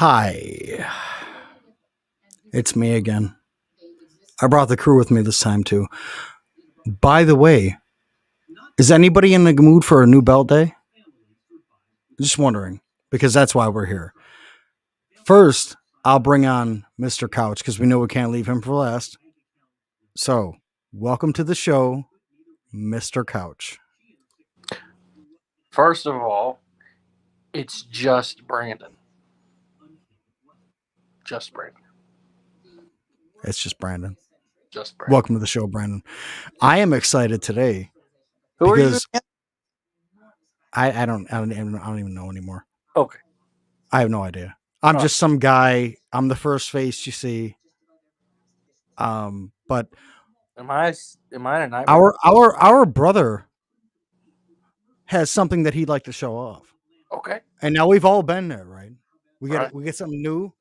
Hi, it's me again. I brought the crew with me this time too. By the way, is anybody in the mood for a new belt day? Just wondering, because that's why we're here. First, I'll bring on Mr. Couch because we know we can't leave him for last. So, welcome to the show, Mr. Couch. First of all, it's just Brandon. Just Brandon. It's just Brandon. Just Brandon. Welcome to the show, Brandon. I am excited today Who are you because again? I don't even know anymore. Okay. I have no idea. I'm just some guy. I'm the first face you see. But Am I in a nightmare? our brother has something that he'd like to show off. Okay. And now we've all been there, right? We Right. get something new,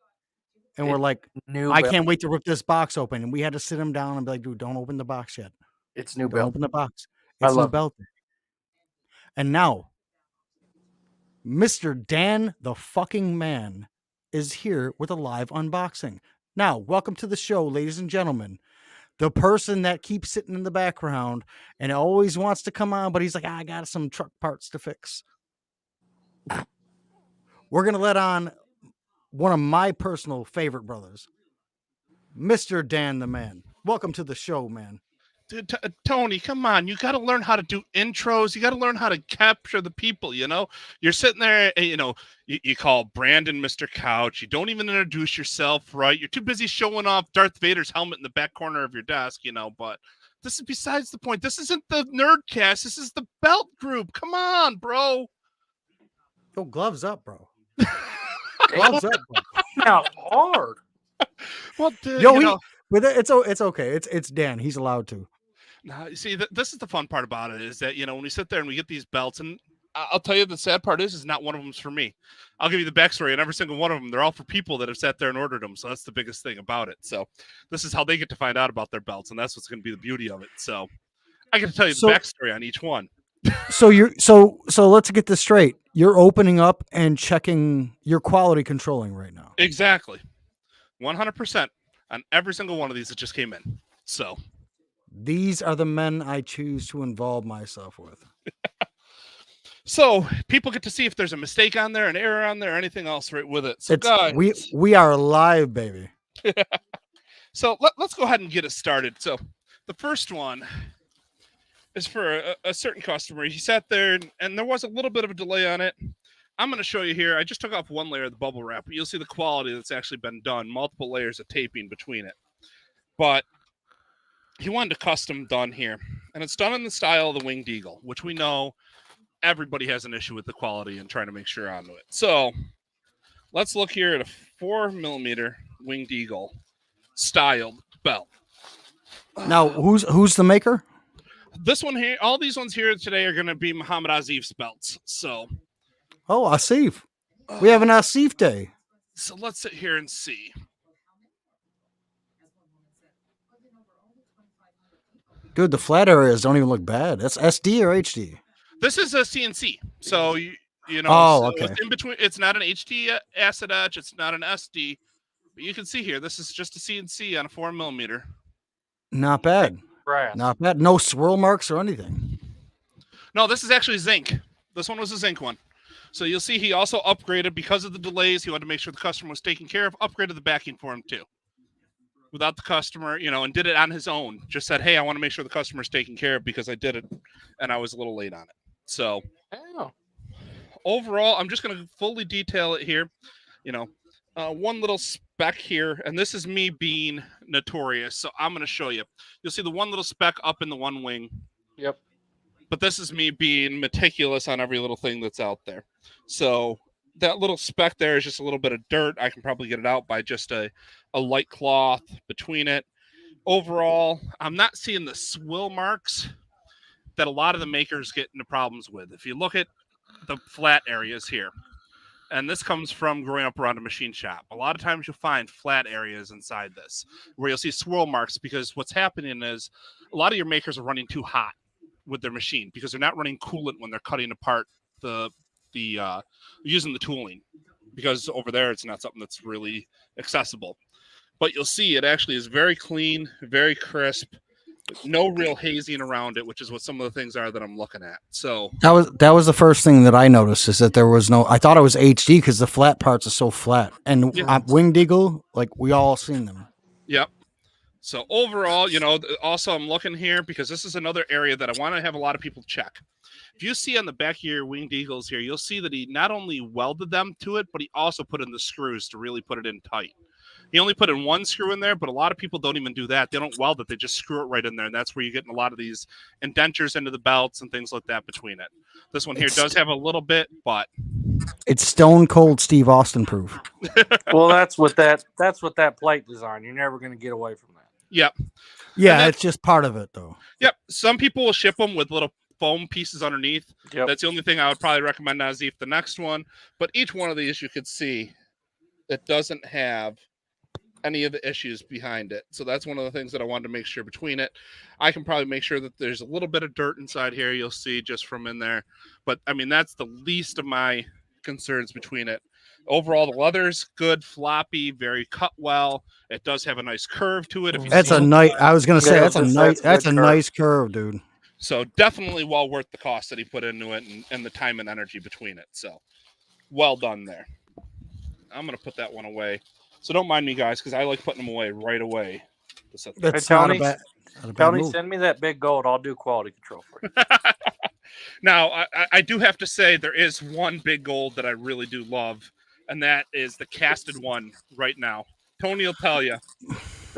and we're like, New I belt. can't wait to rip this box open. And we had to sit him down and be like, dude, don't open the box yet. It's new Don't belt. open the box. I It's new love belt. And now, Mr. Dan the fucking man is here with a live unboxing. Now, welcome to the show, ladies and gentlemen. The person that keeps sitting in the background and always wants to come on, but he's like, I got some truck parts to fix. We're going to let on one of my personal favorite brothers, Mr. Dan the man. Welcome to the show, man. Dude, Tony, come on. You got to learn how to do intros. You got to learn how to capture the people, you know? You're sitting there, and, you call Brandon Mr. Couch. You don't even introduce yourself, right? You're too busy showing off Darth Vader's helmet in the back corner of your desk, but this is besides the point. This isn't the Nerdcast. This is the Belt Group. Come on, bro. Yo, gloves up, bro. Gloves up, bro. Now hard. Well, dude, but it's okay. It's Dan. He's allowed to. Now, you see, this is the fun part about it is that, when we sit there and we get these belts, and I'll tell you the sad part is not one of them's for me. I'll give you the backstory, and every single one of them, they're all for people that have sat there and ordered them. So that's the biggest thing about it. So this is how they get to find out about their belts, and that's what's going to be the beauty of it. So I get to tell you the backstory on each one. So let's get this straight. You're opening up and checking your quality controlling right now. Exactly. 100% on every single one of these that just came in. So these are the men I choose to involve myself with. So people get to see if there's a mistake on there, an error on there, or anything else right with it. So guys, we are live, baby. So let's go ahead and get it started. So the first one is for a certain customer. He sat there and there was a little bit of a delay on it. I'm going to show you here. I just took off one layer of the bubble wrap, but you'll see the quality that's actually been done. Multiple layers of taping between it. But he wanted a custom done here. And it's done in the style of the Winged Eagle, which we know everybody has an issue with the quality and trying to make sure onto it. So let's look here at a 4mm Winged Eagle styled belt. Now, who's the maker? This one here, all these ones here today are going to be Muhammad Asif's belts. So, Asif. We have an Asif day. So let's sit here and see. Dude, the flat areas don't even look bad. That's SD or HD? This is a CNC. So, okay. It's in between. It's not an HD acid etch. It's not an SD. But you can see here, this is just a CNC on a 4mm. Not bad. Brass. Not bad. No swirl marks or anything. No, this is actually zinc. This one was a zinc one. So you'll see he also upgraded because of the delays. He wanted to make sure the customer was taken care of. Upgraded the backing for him too. Without the customer, and did it on his own. Just said, hey, I want to make sure the customer's taken care of because I did it and I was a little late on it. So overall, I'm just going to fully detail it here. One little spec here, and this is me being notorious. So I'm going to show you. You'll see the one little speck up in the one wing. Yep. But this is me being meticulous on every little thing that's out there. So that little speck there is just a little bit of dirt. I can probably get it out by just a light cloth between it. Overall, I'm not seeing the swill marks that a lot of the makers get into problems with. If you look at the flat areas here, and this comes from growing up around a machine shop, a lot of times you'll find flat areas inside this where you'll see swirl marks, because what's happening is a lot of your makers are running too hot with their machine because they're not running coolant when they're cutting apart the using the tooling, because over there it's not something that's really accessible. But you'll see it actually is very clean, very crisp, no real hazing around it, which is what some of the things are that I'm looking at. So That was the first thing that I noticed, is that there was no. I thought it was HD because the flat parts are so flat. And Yeah. Winged Eagle, like we all seen them. Yep. So overall, also I'm looking here because this is another area that I want to have a lot of people check. If you see on the back of your Winged Eagles here, you'll see that he not only welded them to it, but he also put in the screws to really put it in tight. He only put in one screw in there, but a lot of people don't even do that. They don't weld it. They just screw it right in there. And that's where you get a lot of these indentures into the belts and things like that between it. This one here does have a little bit, but It's stone cold Steve Austin proof. Well, that's what that plate design. You're never going to get away from that. yep. Yeah, then- it's just part of it though. Yep. Some people will ship them with little foam pieces underneath. Yep. That's the only thing I would probably recommend on Zeef, the next one. But each one of these you could see it doesn't have any of the issues behind it. So that's one of the things that I wanted to make sure between it. I can probably make sure that there's a little bit of dirt inside here. You'll see just from in there. But I mean, that's the least of my concerns between it. Overall, the leather's good, floppy, very cut well. It does have a nice curve to it. If you That's see a it. nice. I was gonna say Yeah, that's a that's nice. That's a good curve. nice curve, dude. So definitely well worth the cost that he put into it and the time and energy between it. So well done there. I'm going to put that one away. So don't mind me, guys, because I like putting them away right away. That's Hey, not a Tony, bad. Not a bad Tony, move. send me that big gold. I'll do quality control for you. Now, I do have to say there is one big gold that I really do love, and that is the casted one right now. Tony will tell you.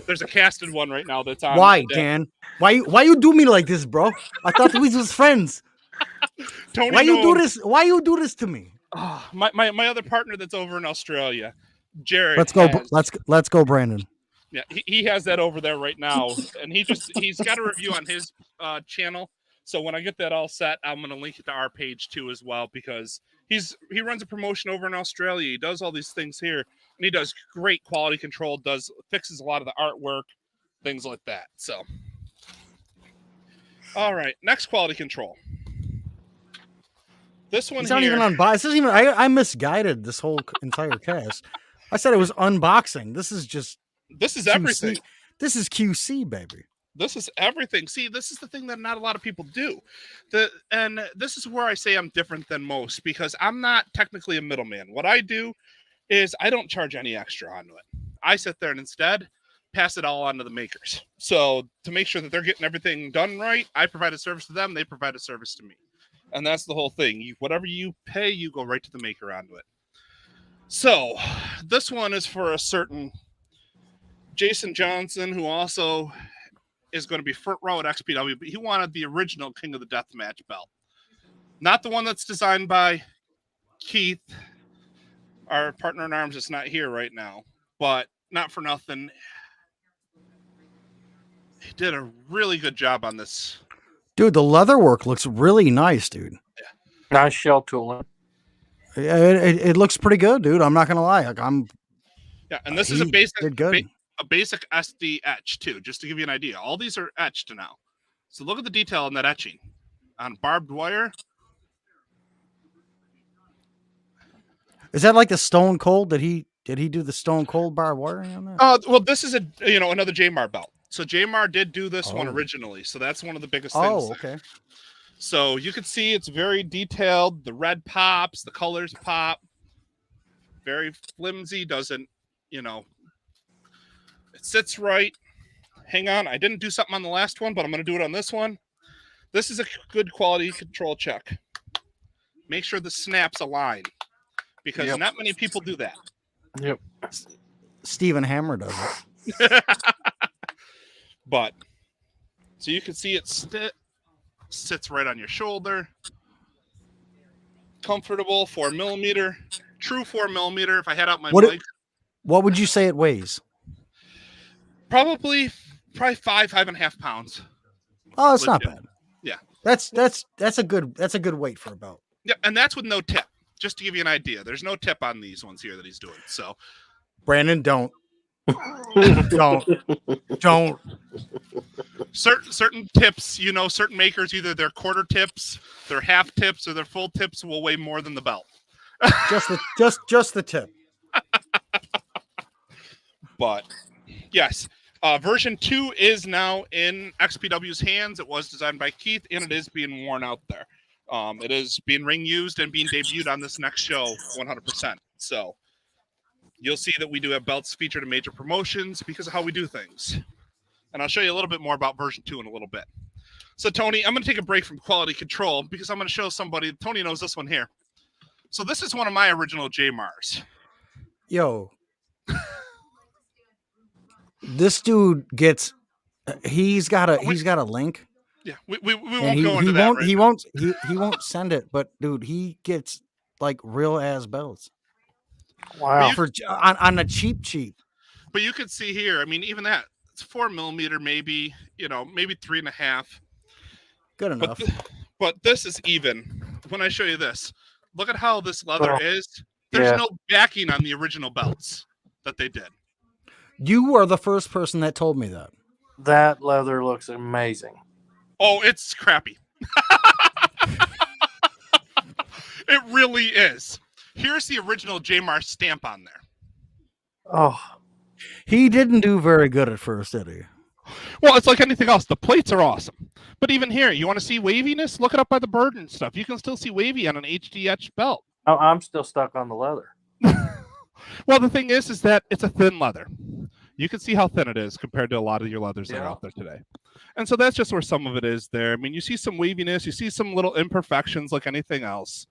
There's a casted one right now that's on. Why, that- Dan? Why you do me like this, bro? I thought we was friends. Tony Why you do knows- this? Why you do this to me? Ah, my other partner that's over in Australia, Jared. Let's go. has- Let's go, Brandon. Yeah, he has that over there right now, and he's got a review on his channel. So when I get that all set, I'm gonna link it to our page too as well, because he runs a promotion over in Australia. He does all these things here, and he does great quality control. Fixes a lot of the artwork, things like that. So, all right, next quality control. This one It's here. not even unboxed. This isn't even. I misguided this whole entire cast. I said it was unboxing. This is just This is QC. everything. This is QC, baby. This is everything. See, this is the thing that not a lot of people do. And this is where I say I'm different than most, because I'm not technically a middleman. What I do is I don't charge any extra onto it. I sit there and instead pass it all on to the makers. So to make sure that they're getting everything done right, I provide a service to them. They provide a service to me. And that's the whole thing. Whatever you pay, you go right to the maker onto it. So this one is for a certain Jason Johnson, who also is going to be front row at XPW, but he wanted the original King of the Deathmatch belt. Not the one that's designed by Keith, our partner in arms that's not here right now, but not for nothing. He did a really good job on this. Dude, the leather work looks really nice, dude. Nice shell tooling. Yeah, it looks pretty good, dude. I'm not gonna lie. Like Yeah, and this is a he basic did good. a basic SD etch too, just to give you an idea. All these are etched now. So look at the detail in that etching. On barbed wire. Is that like the Stone Cold? Did he do the Stone Cold barbed wiring on that? Well, this is another Jamar belt. So Jamar did do this one Oh. originally. So that's one of the biggest things. Oh, okay. So you can see it's very detailed. The red pops, the colors pop. Very flimsy, doesn't, it sits right. Hang on, I didn't do something on the last one, but I'm going to do it on this one. This is a good quality control check. Make sure the snaps align, because Yep. not many people do that. Yep. Stephen Hammer does it. But so you can see it sits right on your shoulder. Comfortable, 4mm, true 4mm. If I had out my What mic, What would you say it weighs? probably 5.5 pounds. Oh, that's not Legit. bad. Yeah. That's a good weight for a belt. Yeah, and that's with no tip. Just to give you an idea, there's no tip on these ones here that he's doing. So Brandon, don't. Don't. certain tips, you know, certain makers, either their quarter tips, their half tips, or their full tips will weigh more than the belt. Just the tip. But yes, version 2 is now in XPW's hands. It was designed by Keith, and it is being worn out there. It is being ring used and being debuted on this next show 100%. So you'll see that we do have belts featured in major promotions because of how we do things. And I'll show you a little bit more about version 2 in a little bit. So Tony, I'm going to take a break from quality control because I'm going to show somebody. Tony knows this one here. So this is one of my original JMARs. Yo. This dude gets he's got a link. Yeah, we And won't go into that. He won't send it, but dude, he gets like real ass belts. Wow. For on a cheap. But you can see here, I mean, even that, it's 4mm, maybe, you know, maybe 3.5. Good enough. But this is even. When I show you this, look at how this leather Oh, is. There's yeah. no backing on the original belts that they did. You are the first person that told me that. That leather looks amazing. Oh, it's crappy. It really is. Here's the original JMAR stamp on there. Oh, He didn't do very good at first, did he? Well, it's like anything else. The plates are awesome. But even here, you want to see waviness? Look it up by the bird and stuff. You can still see wavy on an HD etched belt. I'm still stuck on the leather. Well, the thing is that it's a thin leather. You can see how thin it is compared to a lot of your leathers that are Yeah. out there today. And so that's just where some of it is there. I mean, you see some waviness, you see some little imperfections like anything else.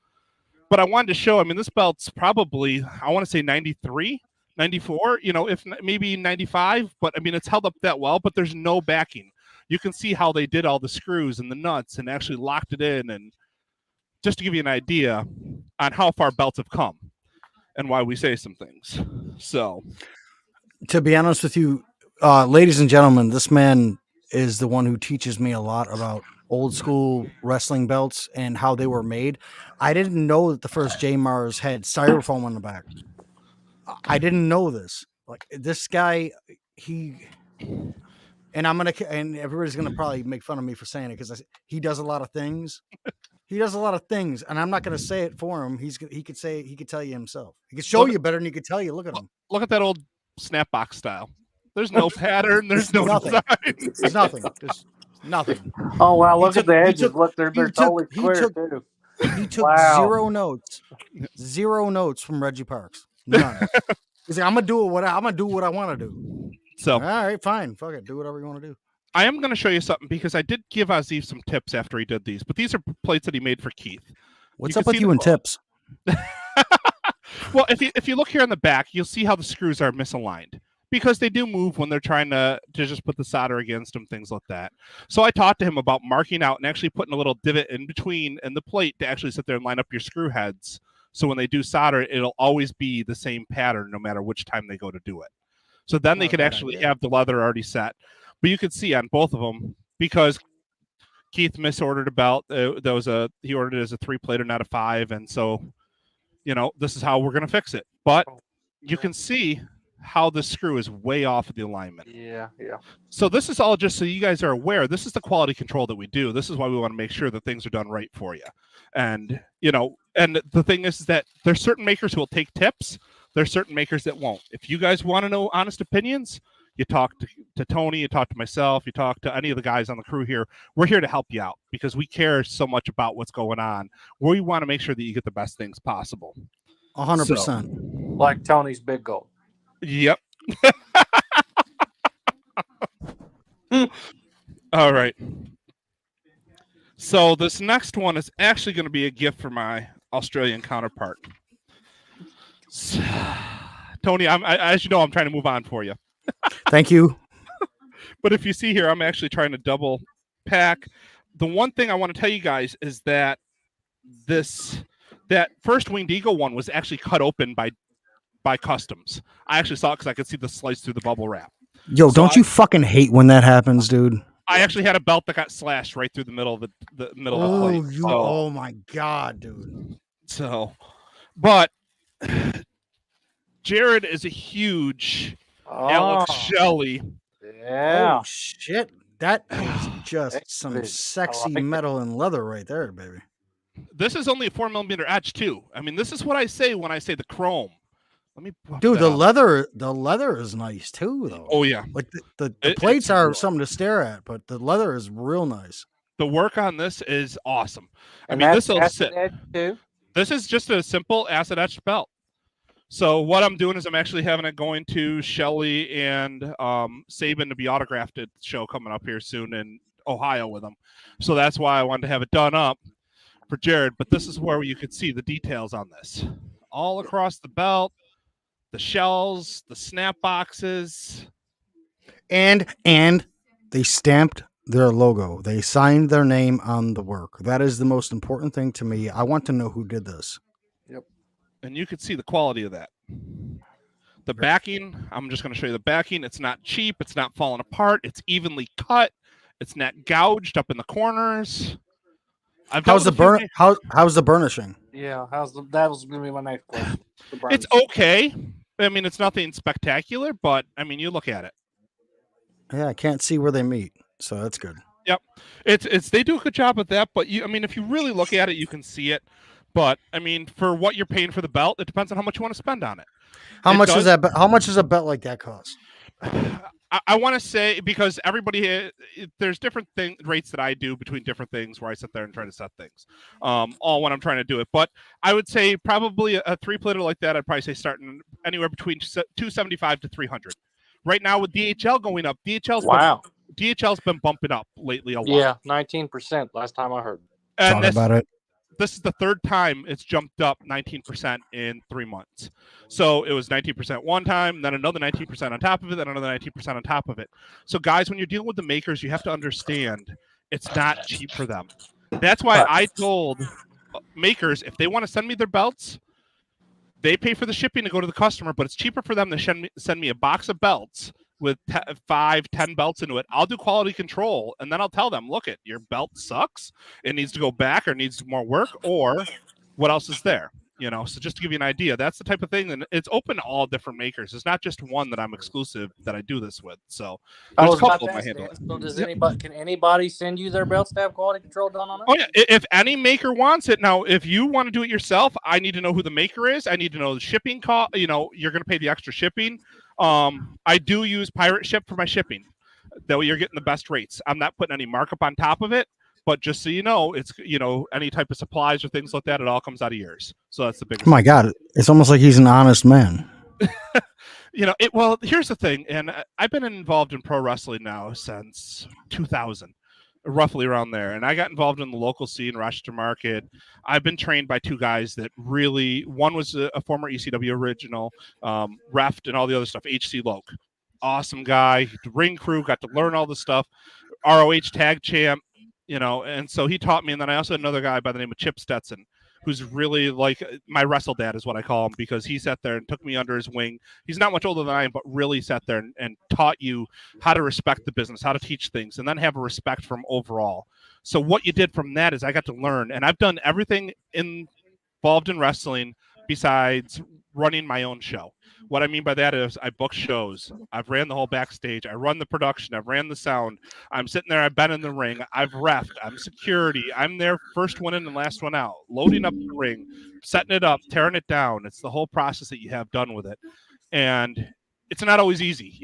But I wanted to show, I mean, this belt's probably, I want to say 93, 94, you know, if maybe 95. But I mean, it's held up that well, but there's no backing. You can see how they did all the screws and the nuts and actually locked it in. And just to give you an idea on how far belts have come and why we say some things. So, To be honest with you, ladies and gentlemen, this man is the one who teaches me a lot about old school wrestling belts and how they were made. I didn't know that the first JMARs had styrofoam on the back. I didn't know this. Like this guy, and everybody's gonna probably make fun of me for saying it because he does a lot of things. He does a lot of things, and I'm not gonna say it for him. He could tell you himself. He could show you better than he could tell you. Look at him. look at that old snapbox style. There's no pattern. There's no Nothing. design. There's nothing. There's nothing. Oh wow! He Look took- at the he edges. took- Look, they're he took- totally he square took- too. He took Wow. zero notes from Reggie Parks. None. He's like, I'm gonna do what I want to do. So All right, fine, fuck it, do whatever you want to do. I am going to show you something because I did give Aziz some tips after he did these, but these are plates that he made for Keith. What's You up can with see you the- and tips? Well, if you look here on the back, you'll see how the screws are misaligned because they do move when they're trying to just put the solder against them, things like that. So I talked to him about marking out and actually putting a little divot in between and the plate to actually sit there and line up your screw heads. So when they do solder, it'll always be the same pattern no matter which time they go to do it. So then they Not a could bad actually idea. have the leather already set. But you could see on both of them because Keith misordered a belt. He ordered it as a 3-plater, not a 5, and so you know this is how we're going to fix it. But you can see how the screw is way off of the alignment. Yeah. So this is all just so you guys are aware. This is the quality control that we do. This is why we want to make sure that things are done right for you. And you know, and the thing is that there's certain makers who will take tips. There's certain makers that won't. If you guys want to know honest opinions, you talk to Tony, you talk to myself, you talk to any of the guys on the crew here. We're here to help you out because we care so much about what's going on. We want to make sure that you get the best things possible. 100%. Like Tony's big goal. Yep. All right. So this next one is actually going to be a gift for my Australian counterpart. Tony, as you know, I'm trying to move on for you. Thank you. But if you see here, I'm actually trying to double pack the one thing I want to tell you guys is that that first Winged Eagle one was actually cut open by customs. I actually saw it because I could see the slice through the bubble wrap. Yo, So don't you fucking hate when that happens, dude? I actually had a belt that got slashed right through the middle of the middle of the plate. So, Oh my god, dude. But Jared is a huge Alex Shelley. Yeah. Oh shit. That is just Hey, some dude, I sexy like it. metal and leather right there, baby. This is only a 4mm etch too. I mean, this is what I say when I say the chrome. Let me buff Dude, that the up. leather is nice too, though. Oh yeah, Like the It's plates are real. something to stare at, but the leather is real nice. The work on this is awesome. I And mean, that's this will acid sit. edge too. This is just a simple acid etched belt. So what I'm doing is I'm actually having it going to Shelley and Saban to be autographed at the show coming up here soon in Ohio with them. So that's why I wanted to have it done up for Jared. But this is where you could see the details on this. All across the belt, the shells, the snap boxes. And they stamped their logo. They signed their name on the work. That is the most important thing to me. I want to know who did this. And you could see the quality of that. The backing, I'm just going to show you the backing. It's not cheap. It's not falling apart. It's evenly cut. It's not gouged up in the corners. How's the how's the burnishing? Yeah. That was gonna be my next question. It's okay. I mean, it's nothing spectacular, but I mean, you look at it. Yeah, I can't see where they meet, so that's good. Yep. It's they do a good job with that, but I mean, if you really look at it, you can see it. But I mean, for what you're paying for the belt, it depends on how much you want to spend on it. How much does a belt like that cost? I want to say, because everybody, there's different rates that I do between different things where I sit there and try to set things, all when I'm trying to do it. But I would say probably a 3-plater like that, I'd probably say starting anywhere between $275 to $300. Right now with DHL going up, DHL's been bumping up lately a lot. Yeah, 19% last time I heard. And Talk about it. This is the third time it's jumped up 19% in 3 months. So it was 19% one time, then another 19% on top of it, then another 19% on top of it. So guys, when you're dealing with the makers, you have to understand it's not cheap for them. That's why I told makers, if they want to send me their belts, they pay for the shipping to go to the customer, but it's cheaper for them to send me a box of belts with 5-10 belts into it. I'll do quality control, and then I'll tell them, look, your belt sucks. It needs to go back or needs more work, or what else is there? So just to give you an idea, that's the type of thing, and it's open to all different makers. It's not just one that I'm exclusive that I do this with. So there's a couple of my handle. So can anybody send you their belts to have quality control done on it? Oh yeah, if any maker wants it. Now, if you want to do it yourself, I need to know who the maker is. I need to know the shipping cost. You're going to pay the extra shipping. I do use Pirate Ship for my shipping. That way you're getting the best rates. I'm not putting any markup on top of it, but just so you know, it's, any type of supplies or things like that, it all comes out of yours. So that's the biggest. Oh my God. It's almost like he's an honest man. Well, here's the thing. And I've been involved in pro wrestling now since 2000, roughly around there. And I got involved in the local scene, Rochester Market. I've been trained by two guys that really, one was a former ECW original, Reft and all the other stuff, HC Loke. Awesome guy, ring crew, got to learn all the stuff, ROH tag champ, and so he taught me. And then I also had another guy by the name of Chip Stetson, who's really like my wrestle dad is what I call him, because he sat there and took me under his wing. He's not much older than I am, but really sat there and taught you how to respect the business, how to teach things, and then have a respect for him overall. So what you did from that is I got to learn, and I've done everything involved in wrestling besides running my own show. What I mean by that is I book shows. I've ran the whole backstage. I run the production. I've ran the sound. I'm sitting there. I've been in the ring. I've reffed. I'm security. I'm there first one in and last one out, loading up the ring, setting it up, tearing it down. It's the whole process that you have done with it. And it's not always easy,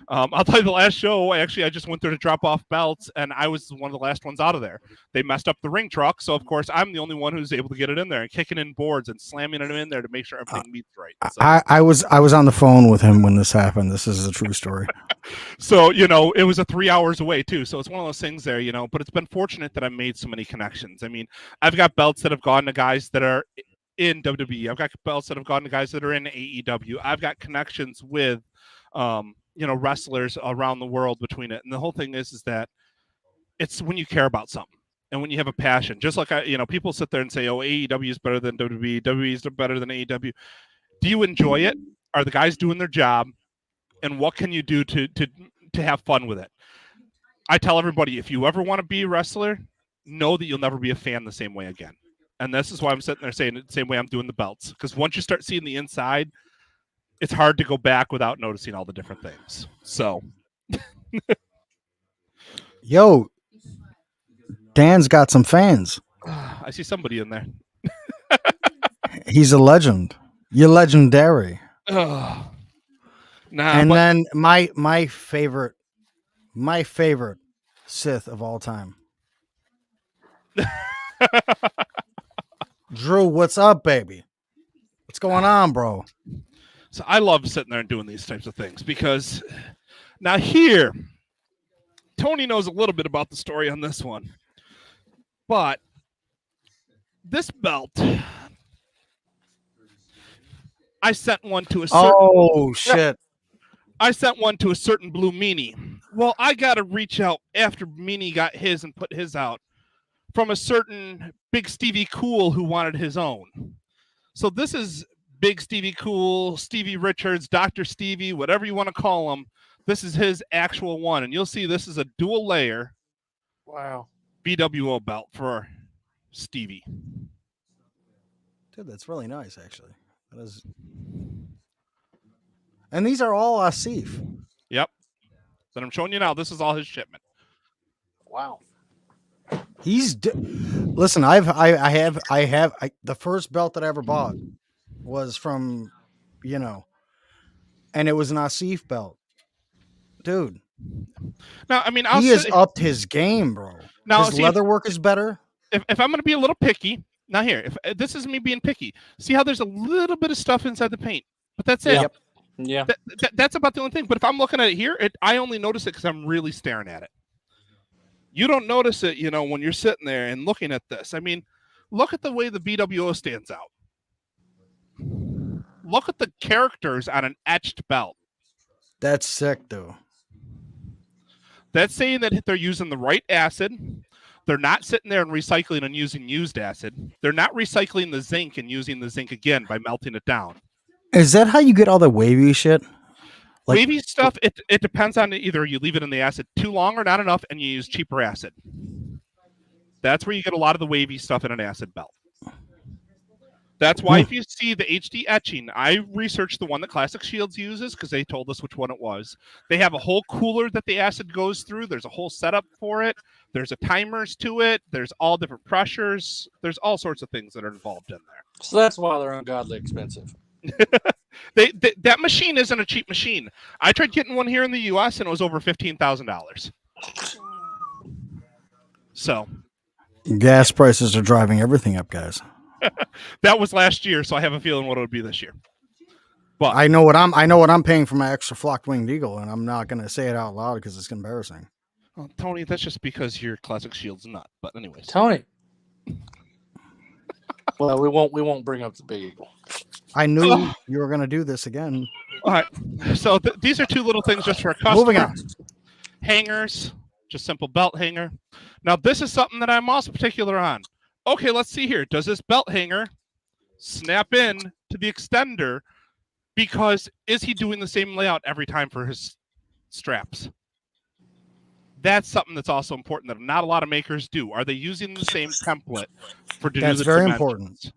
I'll tell you, the last show, I just went there to drop off belts, and I was one of the last ones out of there. They messed up the ring truck, so of course I'm the only one who's able to get it in there and kicking in boards and slamming it in there to make sure everything meets right. So, I was on the phone with him when this happened. This is a true story. So, it was 3 hours away too. So it's one of those things there, but it's been fortunate that I made so many connections. I mean, I've got belts that have gone to guys that are in WWE. I've got belts that have gone to guys that are in AEW. I've got connections with, wrestlers around the world between it. And the whole thing is that it's when you care about something. and when you have a passion, just like people sit there and say, "Oh, AEW is better than WWE, WWE is better than AEW." Do you enjoy it? Are the guys doing their job? And what can you do to have fun with it? I tell everybody, if you ever want to be a wrestler, know that you'll never be a fan the same way again. And this is why I'm sitting there saying it the same way I'm doing the belts. Because once you start seeing the inside, it's hard to go back without noticing all the different things. So, Yo, Dan's got some fans. I see somebody in there. He's a legend. You're legendary. Nah, And then my favorite Sith of all time. Drew, what's up, baby? What's going on, bro? So I love sitting there and doing these types of things because now here, Tony knows a little bit about the story on this one, but this belt, I sent one to a certain. Oh shit! I sent one to a certain Blue Meanie. Well, I got to reach out after Meanie got his and put his out from a certain Big Stevie Cool who wanted his own. So this is Big Stevie Cool, Stevie Richards, Dr. Stevie, whatever you want to call him. This is his actual one. And you'll see this is a dual layer. Wow. BWO belt for Stevie. Dude, that's really nice, actually. That is. And these are all Asif. Yep. That I'm showing you now. This is all his shipment. Wow. Listen, the first belt that I ever bought was from, and it was an Asif belt. Dude. Now, I mean, he has upped his game, bro. Now, his leather work is better. If I'm going to be a little picky, now here, if this is me being picky, see how there's a little bit of stuff inside the paint, but that's it. Yep. Yeah. That's about the only thing. But if I'm looking at it here, I only notice it because I'm really staring at it. You don't notice it, when you're sitting there and looking at this. I mean, look at the way the BWO stands out. Look at the characters on an etched belt. That's sick, though. That's saying that they're using the right acid. They're not sitting there and recycling and using used acid. They're not recycling the zinc and using the zinc again by melting it down. Is that how you get all the wavy shit? Wavy stuff, it depends on either you leave it in the acid too long or not enough and you use cheaper acid. That's where you get a lot of the wavy stuff in an acid belt. That's why if you see the HD etching, I researched the one that Classic Shields uses because they told us which one it was. They have a whole cooler that the acid goes through. There's a whole setup for it. There's a timers to it. There's all different pressures. There's all sorts of things that are involved in there. So that's why they're ungodly expensive. That machine isn't a cheap machine. I tried getting one here in the U.S. and it was over $15,000. So, gas prices are driving everything up, guys. That was last year, so I have a feeling what it would be this year. But I know what I'm paying for my extra flocked winged eagle, and I'm not going to say it out loud because it's embarrassing. well, Tony, that's just because your Classic Shield's nut. But anyways, Tony. Well, we won't bring up the Big Eagle. I knew you were going to do this again. all right. So these are two little things just for a customer. Moving on. Hangers, just simple belt hanger. Now this is something that I'm also particular on. Okay, let's see here. Does this belt hanger snap in to the extender? Because is he doing the same layout every time for his straps? That's something that's also important that not a lot of makers do. Are they using the same template for to That's do the very dimensions? important.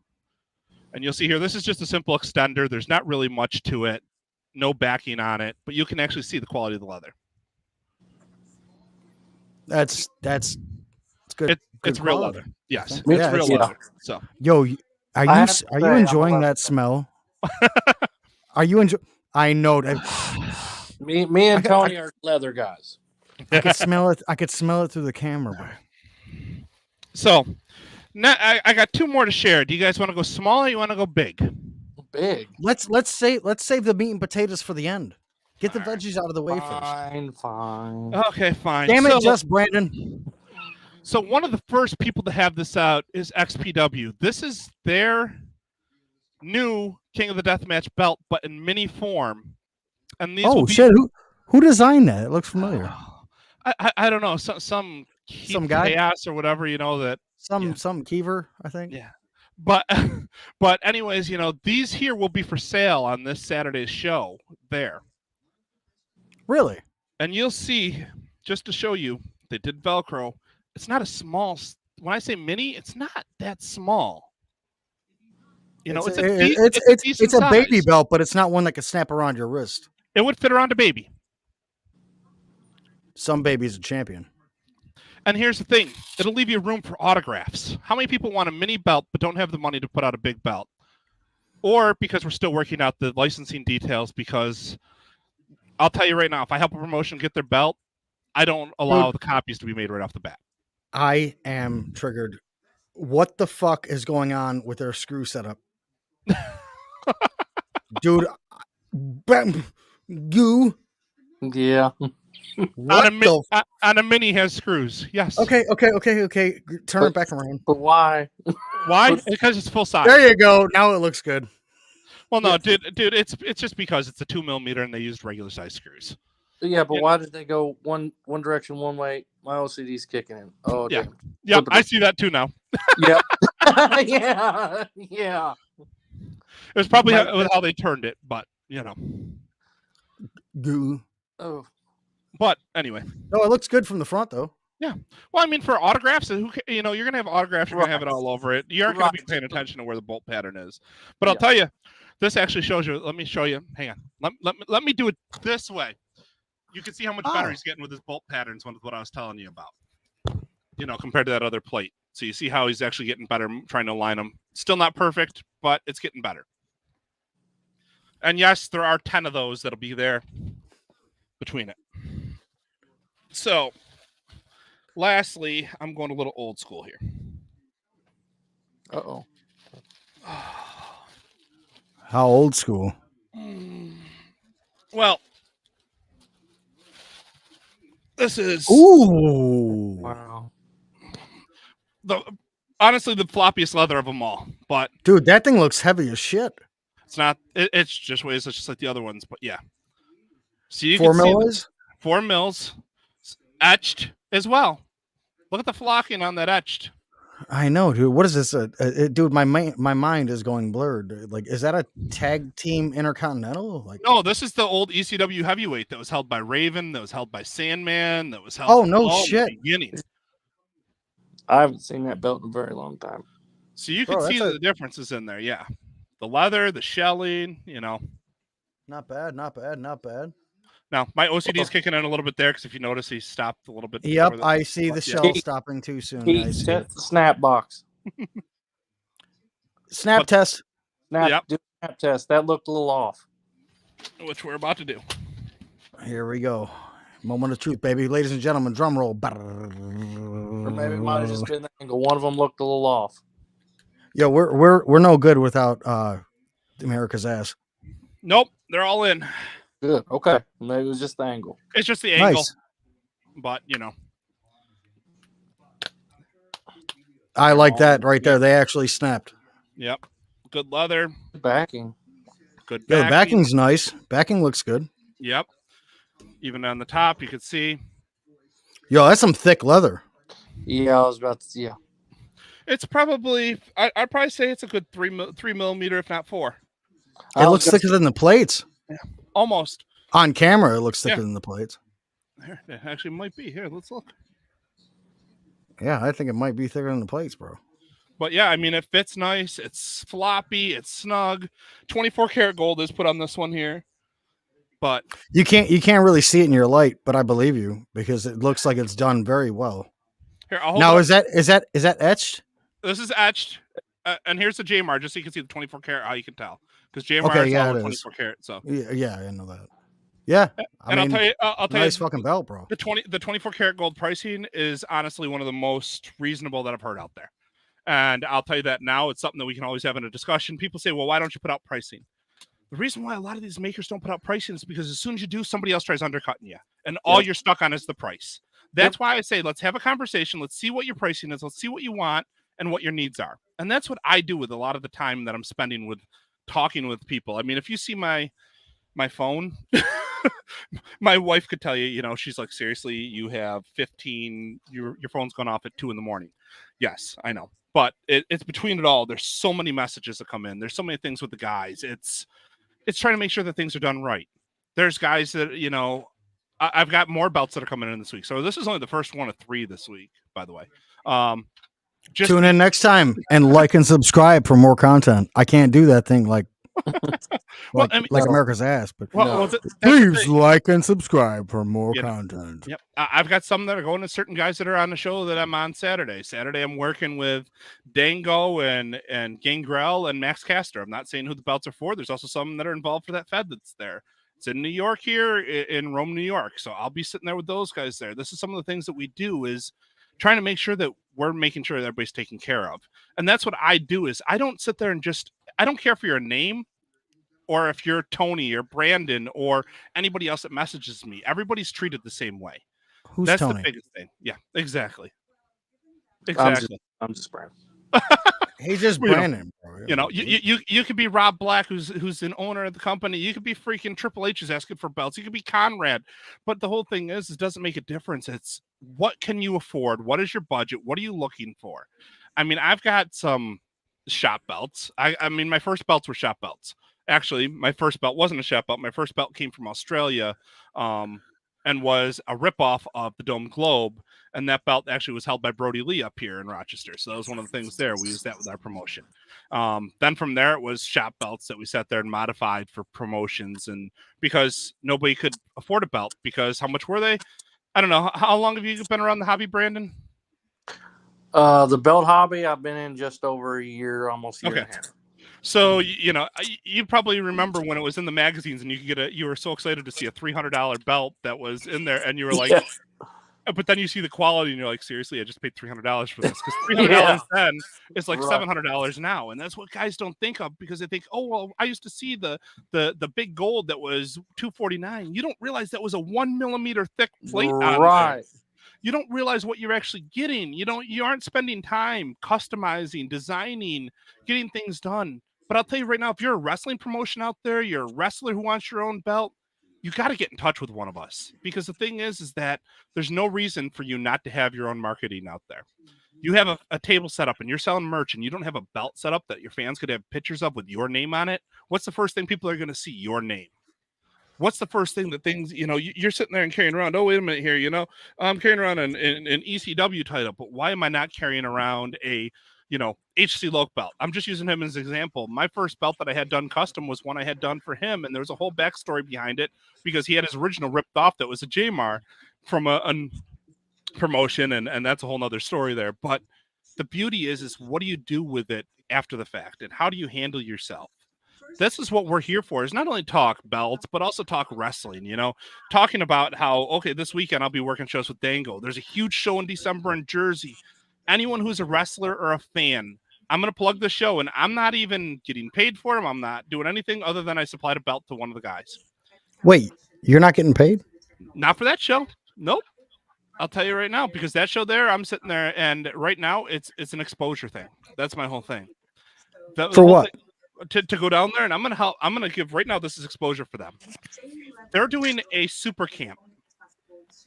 And you'll see here, this is just a simple extender. There's not really much to it. No backing on it, but you can actually see the quality of the leather. That's good. It's real leather. Yes, it's Yeah, real it's- leather. So Yo, are you have to say, I enjoying love that it. smell? Are you enjoying? I know that. Me and Tony are leather guys. I could smell it. I could smell it through the camera, bro. So now I got two more to share. Do you guys want to go small or you want to go big? Big. Let's save the meat and potatoes for the end. Get the veggies out of the way first. Fine. Okay, fine. Damn it, So- just Brandon. So one of the first people to have this out is XPW. This is their new King of the Deathmatch belt, but in mini form. And these will Oh be, shit! Who designed that? It looks familiar. I don't know. Some Some guy? Chaos or whatever, that. Some Yeah. Kiever, I think. Yeah. But but anyways, these here will be for sale on this Saturday's show there. Really? And you'll see, just to show you, they did Velcro. It's not a small. When I say mini, it's not that small. It's a baby belt, but it's not one that can snap around your wrist. It would fit around a baby. Some baby's a champion. And here's the thing. It'll leave you room for autographs. How many people want a mini belt but don't have the money to put out a big belt? Or because we're still working out the licensing details, because I'll tell you right now, if I help a promotion get their belt, I don't allow the copies to be made right off the bat. I am triggered. What the fuck is going on with their screw setup? Dude, you. Yeah. What on a mini has screws. Yes. Okay. Turn it back around. But why? Why? Because it's full size. There you go. Now it looks good. Well, no, dude, it's just because it's a 2 millimeter and they used regular size screws. Yeah, but why did they go one direction one way? My OCD's kicking in. Oh, yeah. damn. Yep, I see that too now. Yep. Yeah. It was probably how they turned it, but Goo. Oh. But anyway. No, it looks good from the front though. Yeah. Well, I mean, for autographs, you're gonna have autographs. You're gonna have it all over it. You aren't gonna be paying attention to where the bolt pattern is. But I'll tell you, this actually shows you. Let me show you. Hang on. Let me do it this way. You can see how much better he's getting with his bolt patterns. With what I was telling you about. Compared to that other plate. So you see how he's actually getting better trying to align them. Still not perfect, but it's getting better. And yes, there are 10 of those that'll be there between it. So, lastly, I'm going a little old school here. Uh-oh. How old school? Well, this is... Ooh. Wow. Honestly, the floppiest leather of them all. But dude, that thing looks heavy as shit. It's not. It's just weighs just like the other ones. But yeah. So you 4 can see mils? 4 mils, etched as well. Look at the flocking on that etched. I know, dude. What is this? Dude, my mind is going blurred. Dude. Like, is that a tag team intercontinental? Like, no, this is the old ECW heavyweight that was held by Raven, that was held by Sandman, that was held. Oh no shit! Beginning. I haven't seen that belt in a very long time. So you can see the differences in there. Yeah, the leather, the shelling. Not bad. Now my OCD is kicking in a little bit there because if you notice, he stopped a little bit. Yep, I see the shell stopping too soon. I see the snap box. Snap test. Snap test. That looked a little off. Which we're about to do. Here we go. Moment of truth, baby. Ladies and gentlemen, drum roll. Or maybe it might have just been the angle. One of them looked a little off. Yeah, we're no good without America's ass. Nope, they're all in. Good. Okay. Maybe it was just the angle. It's just the angle. Nice. But I like that right there. They actually snapped. Yep. Good leather. Backing. Good Yeah, backing. the backing's nice. Backing looks good. Yep. Even on the top, you could see. Yo, that's some thick leather. Yeah, I was about to. Yeah. It's probably. I'd probably say it's a good 3 millimeter, if not 4. It looks thicker than the plates. Yeah. Almost. On camera, it looks thicker than the plates. Here, it actually might be. Here, let's look. Yeah, I think it might be thicker than the plates, bro. But yeah, I mean, it fits nice. It's floppy. It's snug. 24 karat gold is put on this one here. But you can't really see it in your light, but I believe you because it looks like it's done very well. Here, I'll hold now, it is that etched? This is etched. And here's the Jmar, just so you can see the 24 karat, how you can tell. Because Jmar is all 24 karat. So yeah, I know that. Yeah, I'll tell you, nice fucking belt, bro. The 24 karat gold pricing is honestly one of the most reasonable that I've heard out there. And I'll tell you that now. It's something that we can always have in a discussion. People say, well, why don't you put out pricing? The reason why a lot of these makers don't put out pricing is because as soon as you do, somebody else tries undercutting you. And all you're stuck on is the price. That's why I say, let's have a conversation. Let's see what your pricing is. Let's see what you want and what your needs are. And that's what I do with a lot of the time that I'm spending with talking with people. I mean, if you see my phone, My wife could tell you, you know, she's like, seriously, you have 15, your phone's going off at 2 a.m. Yes, I know. But it's between it all. There's so many messages that come in. There's so many things with the guys. It's trying to make sure that things are done right. There's guys that, you know, I've got more belts that are coming in this week. So this is only the first one of 3 this week, by the way. Just Tune in next time and like and subscribe for more content. I can't do that thing like Well, I mean- like America's ass, but well, that's the please thing. like and subscribe for more You know, content. Yep. I've got some that are going to certain guys that are on the show that I'm on Saturday. Saturday, I'm working with Dango and Gangrel and Max Caster. I'm not saying who the belts are for. There's also some that are involved for that Fed that's there. It's in New York here, in Rome, New York. So I'll be sitting there with those guys there. This is some of the things that we do is trying to make sure that we're making sure that everybody's taken care of. And that's what I do is I don't sit there and I don't care for your name or if you're Tony or Brandon or anybody else that messages me. Everybody's treated the same way. Who's That's Tony? the biggest thing. Yeah, exactly. I'm just Brandon. He's just You know, Brandon. Bro. You know, you could be Rob Black, who's an owner of the company. You could be freaking Triple H is asking for belts. You could be Conrad. But the whole thing is, it doesn't make a difference. It's what can you afford? What is your budget? What are you looking for? I mean, I've got some shop belts. I mean, my first belts were shop belts. Actually, my first belt wasn't a shop belt. My first belt came from Australia, and was a ripoff of the Dome Globe. And that belt actually was held by Brody Lee up here in Rochester. So that was one of the things there. We used that with our promotion. Then from there, it was shop belts that we sat there and modified for promotions. And because nobody could afford a belt, because how much were they? I don't know. How long have you been around the hobby, Brandon? The belt hobby, I've been in just over a year, almost a year and a half. So, you know, you probably remember when it was in the magazines and you could get you were so excited to see a $300 belt that was in there and you were like, Yes. But then you see the quality and you're like, seriously, I just paid $300 for this. Because $300 then is like Right. $700 now. And that's what guys don't think of because they think, oh, well, I used to see the big gold that was $249. You don't realize that was a 1 millimeter thick plate on there. Right. You don't realize what you're actually getting. You aren't spending time customizing, designing, getting things done. But I'll tell you right now, if you're a wrestling promotion out there, you're a wrestler who wants your own belt, you got to get in touch with one of us. Because the thing is that there's no reason for you not to have your own marketing out there. You have a table set up and you're selling merch and you don't have a belt set up that your fans could have pictures of with your name on it. What's the first thing people are going to see? Your name. What's the first thing that things, you know, you're sitting there and carrying around, oh, wait a minute here, you know, I'm carrying around an ECW title, but why am I not carrying around a, you know, HC Loke belt? I'm just using him as an example. My first belt that I had done custom was one I had done for him, and there was a whole backstory behind it because he had his original ripped off that was a JMAR from a promotion, and that's a whole nother story there. But the beauty is what do you do with it after the fact, and how do you handle yourself? This is what we're here for, is not only talk belts, but also talk wrestling, you know, talking about how, okay, this weekend I'll be working shows with Dango. There's a huge show in December in Jersey. Anyone who's a wrestler or a fan, I'm going to plug the show, and I'm not even getting paid for them. I'm not doing anything other than I supplied a belt to one of the guys. Wait, you're not getting paid? Not for that show. Nope. I'll tell you right now, because that show there, I'm sitting there, and right now it's an exposure thing. That's my whole thing. For what? To go down there, and I'm gonna give right now. This is exposure for them. They're doing a super camp.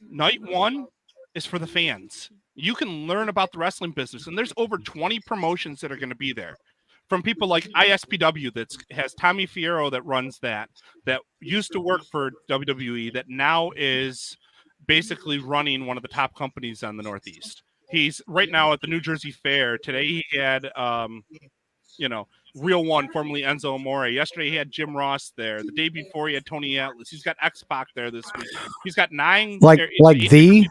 Night 1 is for the fans. You can learn about the wrestling business, and there's over 20 promotions that are going to be there. From people like ISPW that has Tommy Fierro that runs that used to work for WWE, that now is basically running one of the top companies on the Northeast. He's right now at the New Jersey Fair. Today he had you know, Real One, formerly Enzo Amore. Yesterday he had Jim Ross there. The day before he had Tony Atlas. He's got X-Pac there this week. He's got 9 the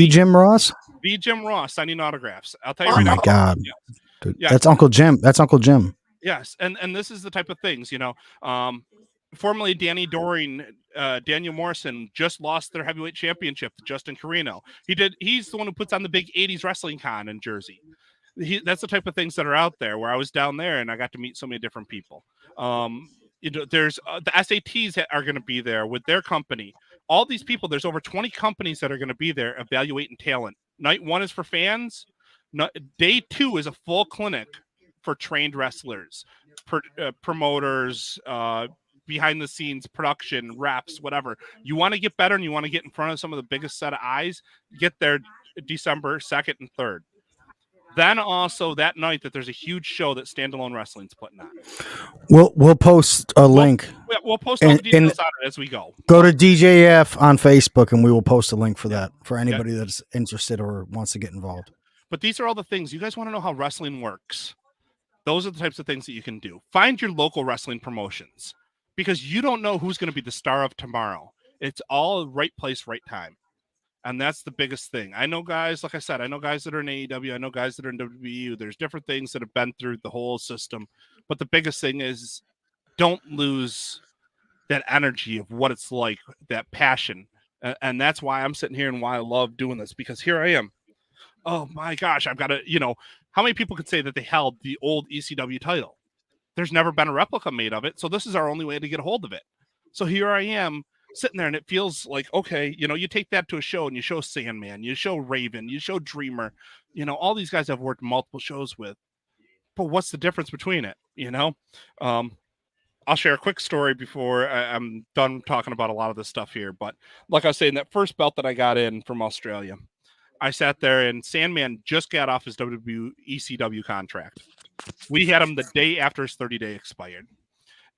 Jim Ross? The Jim Ross signing autographs. I'll tell you Oh right my now. God. Yeah. Dude, Yeah. That's Uncle Jim. That's Uncle Jim. Yes, and this is the type of things, you know. Formerly Danny Doring, Daniel Morrison just lost their heavyweight championship to Justin Carino. He's the one who puts on the big 80s wrestling con in Jersey. That's the type of things that are out there, where I was down there and I got to meet so many different people. You know, there's the SATs that are going to be there with their company. All these people, there's over 20 companies that are going to be there evaluating talent. Night 1 is for fans. Day 2 is a full clinic for trained wrestlers, promoters, behind the scenes production, reps, whatever. You want to get better and you want to get in front of some of the biggest set of eyes, get there December 2nd and 3rd. Then also that night that there's a huge show that Standalone Wrestling's putting on. We'll post a link. We'll post all the details on it as we go. Go to DJF on Facebook and we will post a link for that for anybody that's interested or wants to get involved. But these are all the things. You guys want to know how wrestling works. Those are the types of things that you can do. Find your local wrestling promotions because you don't know who's going to be the star of tomorrow. It's all right place, right time. And that's the biggest thing. I know guys, like I said, I know guys that are in AEW. I know guys that are in WWE. There's different things that have been through the whole system. But the biggest thing is don't lose that energy of what it's like, that passion. And that's why I'm sitting here and why I love doing this, because here I am. Oh my gosh, I've got to, how many people could say that they held the old ECW title? There's never been a replica made of it. So this is our only way to get a hold of it. So here I am sitting there and it feels like, okay, you take that to a show and you show Sandman, you show Raven, you show Dreamer, all these guys I've worked multiple shows with. But what's the difference between it? I'll share a quick story before I'm done talking about a lot of this stuff here. But like I was saying, that first belt that I got in from Australia, I sat there and Sandman just got off his ECW contract. We had him the day after his 30-day expired.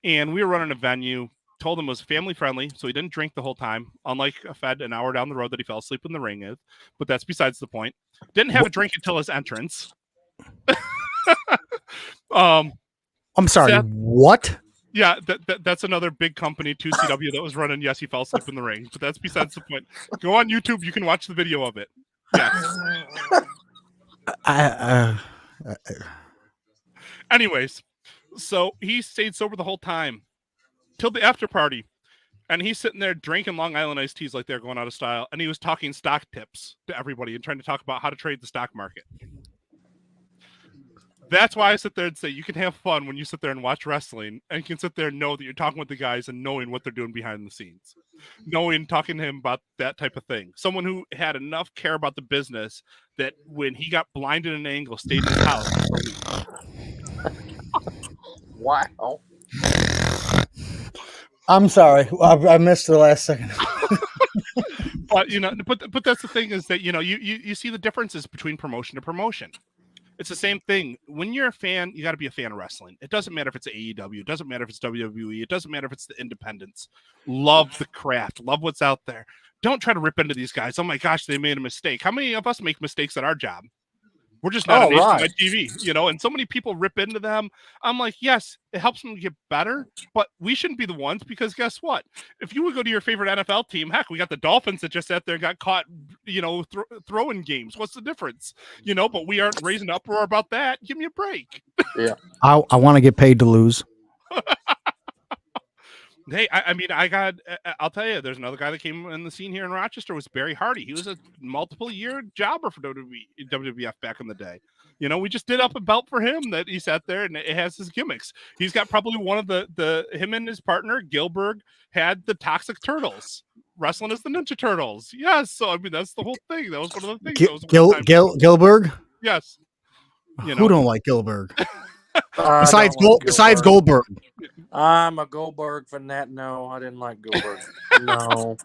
And we were running a venue, told him it was family friendly, so he didn't drink the whole time, unlike a Fed an hour down the road that he fell asleep in the ring with. But that's besides the point. Didn't have a drink until his entrance. I'm sorry, what? Yeah, that's another big company, 2CW, that was running. Yes, he fell asleep in the ring, but that's besides the point. Go on YouTube, you can watch the video of it. Yes. Anyways, so he stayed sober the whole time till the after party, and he's sitting there drinking Long Island iced teas like they're going out of style, and he was talking stock tips to everybody and trying to talk about how to trade the stock market. That's why I sit there and say you can have fun when you sit there and watch wrestling, and you can sit there and know that you're talking with the guys and knowing what they're doing behind the scenes, talking to him about that type of thing. Someone who had enough care about the business that when he got blinded in an angle, stayed in his house. Wow. I'm sorry, I missed the last second. But but that's the thing is that you see the differences between promotion to promotion. It's the same thing. When you're a fan, you got to be a fan of wrestling. It doesn't matter if it's AEW. It doesn't matter if it's WWE. It doesn't matter if it's the independents. Love the craft. Love what's out there. Don't try to rip into these guys. Oh my gosh, they made a mistake. How many of us make mistakes at our job? We're just not on TV, and so many people rip into them. I'm like, yes, it helps them get better, but we shouldn't be the ones, because guess what? If you would go to your favorite NFL team, heck, we got the Dolphins that just sat there and got caught, throwing games. What's the difference? But we aren't raising uproar about that. Give me a break. Yeah. I want to get paid to lose. Hey, I'll tell you, there's another guy that came in the scene here in Rochester, was Barry Hardy. He was a multiple year jobber for WWF back in the day. We just did up a belt for him that he sat there and it has his gimmicks. He's got probably one of him and his partner, Gilbert, had the Toxic Turtles wrestling as the Ninja Turtles. Yes. So, that's the whole thing. That was one of the things. Gilbert? Yes. Who don't like Gilbert? Besides Goldberg. I'm a Goldberg fanatic. No, I didn't like Goldberg. No.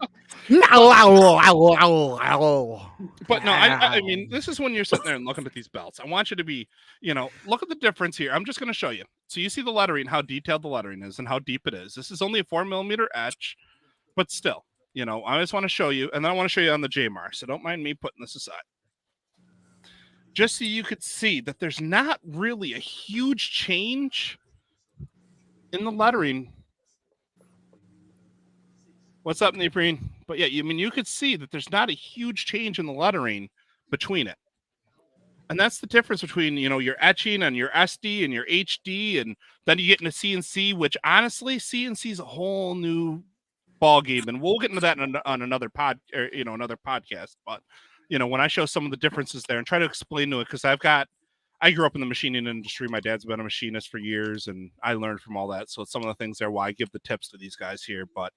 But no, I mean, this is when you're sitting there and looking at these belts. I want you to be, look at the difference here. I'm just going to show you. So you see the lettering, how detailed the lettering is and how deep it is. This is only a 4mm etch, but still, I just want to show you. And then I want to show you on the JMR. So don't mind me putting this aside. Just so you could see that there's not really a huge change in the lettering. What's up, Neprine? But yeah, you could see that there's not a huge change in the lettering between it. And that's the difference between, your etching and your SD and your HD, and then you get into CNC, which honestly, CNC is a whole new ball game, and we'll get into that on another another podcast. But when I show some of the differences there and try to explain to it, because I grew up in the machining industry. My dad's been a machinist for years, and I learned from all that. So some of the things there why I give the tips to these guys here. But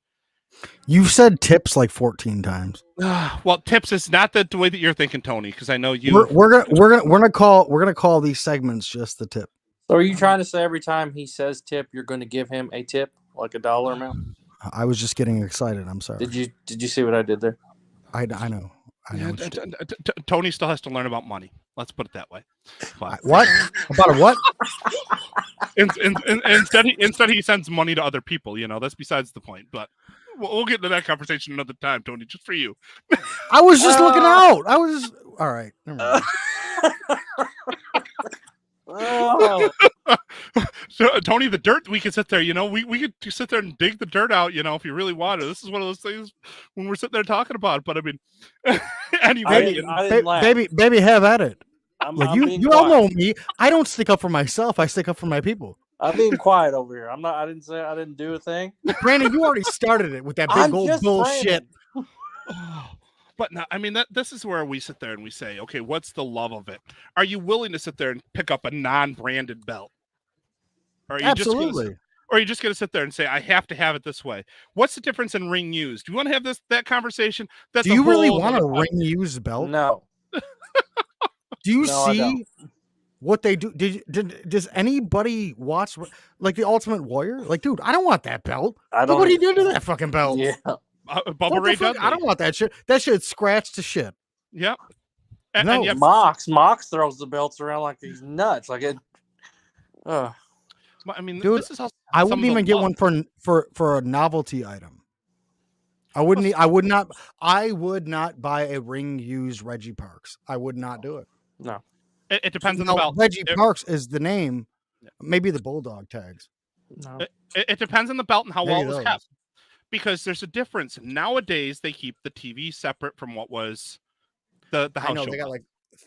you've said tips like 14 times. Well, tips is not the way that you're thinking, Tony, because I know you. We're gonna call these segments just the tip. So are you trying to say every time he says tip, you're going to give him a tip? like a dollar amount? I was just getting excited. I'm sorry. Did you see what I did there? I know. I know. Yeah, what you did. Tony still has to learn about money. Let's put it that way. But What? About a what? instead he sends money to other people. You know, that's besides the point. But we'll get into that conversation another time, Tony. Just for you. I was just looking out. I was all right. Never mind. Oh. So Tony, the dirt, we could sit there, you know, we could sit there and dig the dirt out, you know, if you really wanted. This is one of those things when we're sitting there talking about it. But I mean, anyway, I didn't laugh. Baby, have at it. I'm being you all quiet. know me. I don't stick up for myself. I stick up for my people. I'm being quiet over here. I'm not. I didn't do a thing. Brandon, you already started it with that big I'm old just bullshit. But no, I mean, this is where we sit there and we say, okay, what's the love of it? Are you willing to sit there and pick up a non-branded belt? Or are you Absolutely. or are you just going to sit there and say, I have to have it this way? What's the difference in ring used? Do you want to have that conversation? That's Do you really want a ring used belt? No. Do you No, I see don't. what they do? Does anybody watch like the Ultimate Warrior? Like, dude, I don't want that belt. I Look don't. what he did to that fucking belt. Yeah. Bubba What the Ray fuck? Dudley. I don't want that shit. That shit's scratched to shit. Yep. No. And yet, Mox throws the belts around like he's nuts. Like it. I mean, Dude, this is how I some wouldn't of the even get love- one for a novelty item. I wouldn't. I would not. I would not buy a ring used Reggie Parks. I would not do it. No. It depends on the Now, belt. Reggie It- Parks is the name. Maybe the Bulldog tags. No. It depends on the belt and how well Maybe it was those. kept. Because there's a difference. Nowadays, they keep the TV separate from what was the house I know show they got belt. like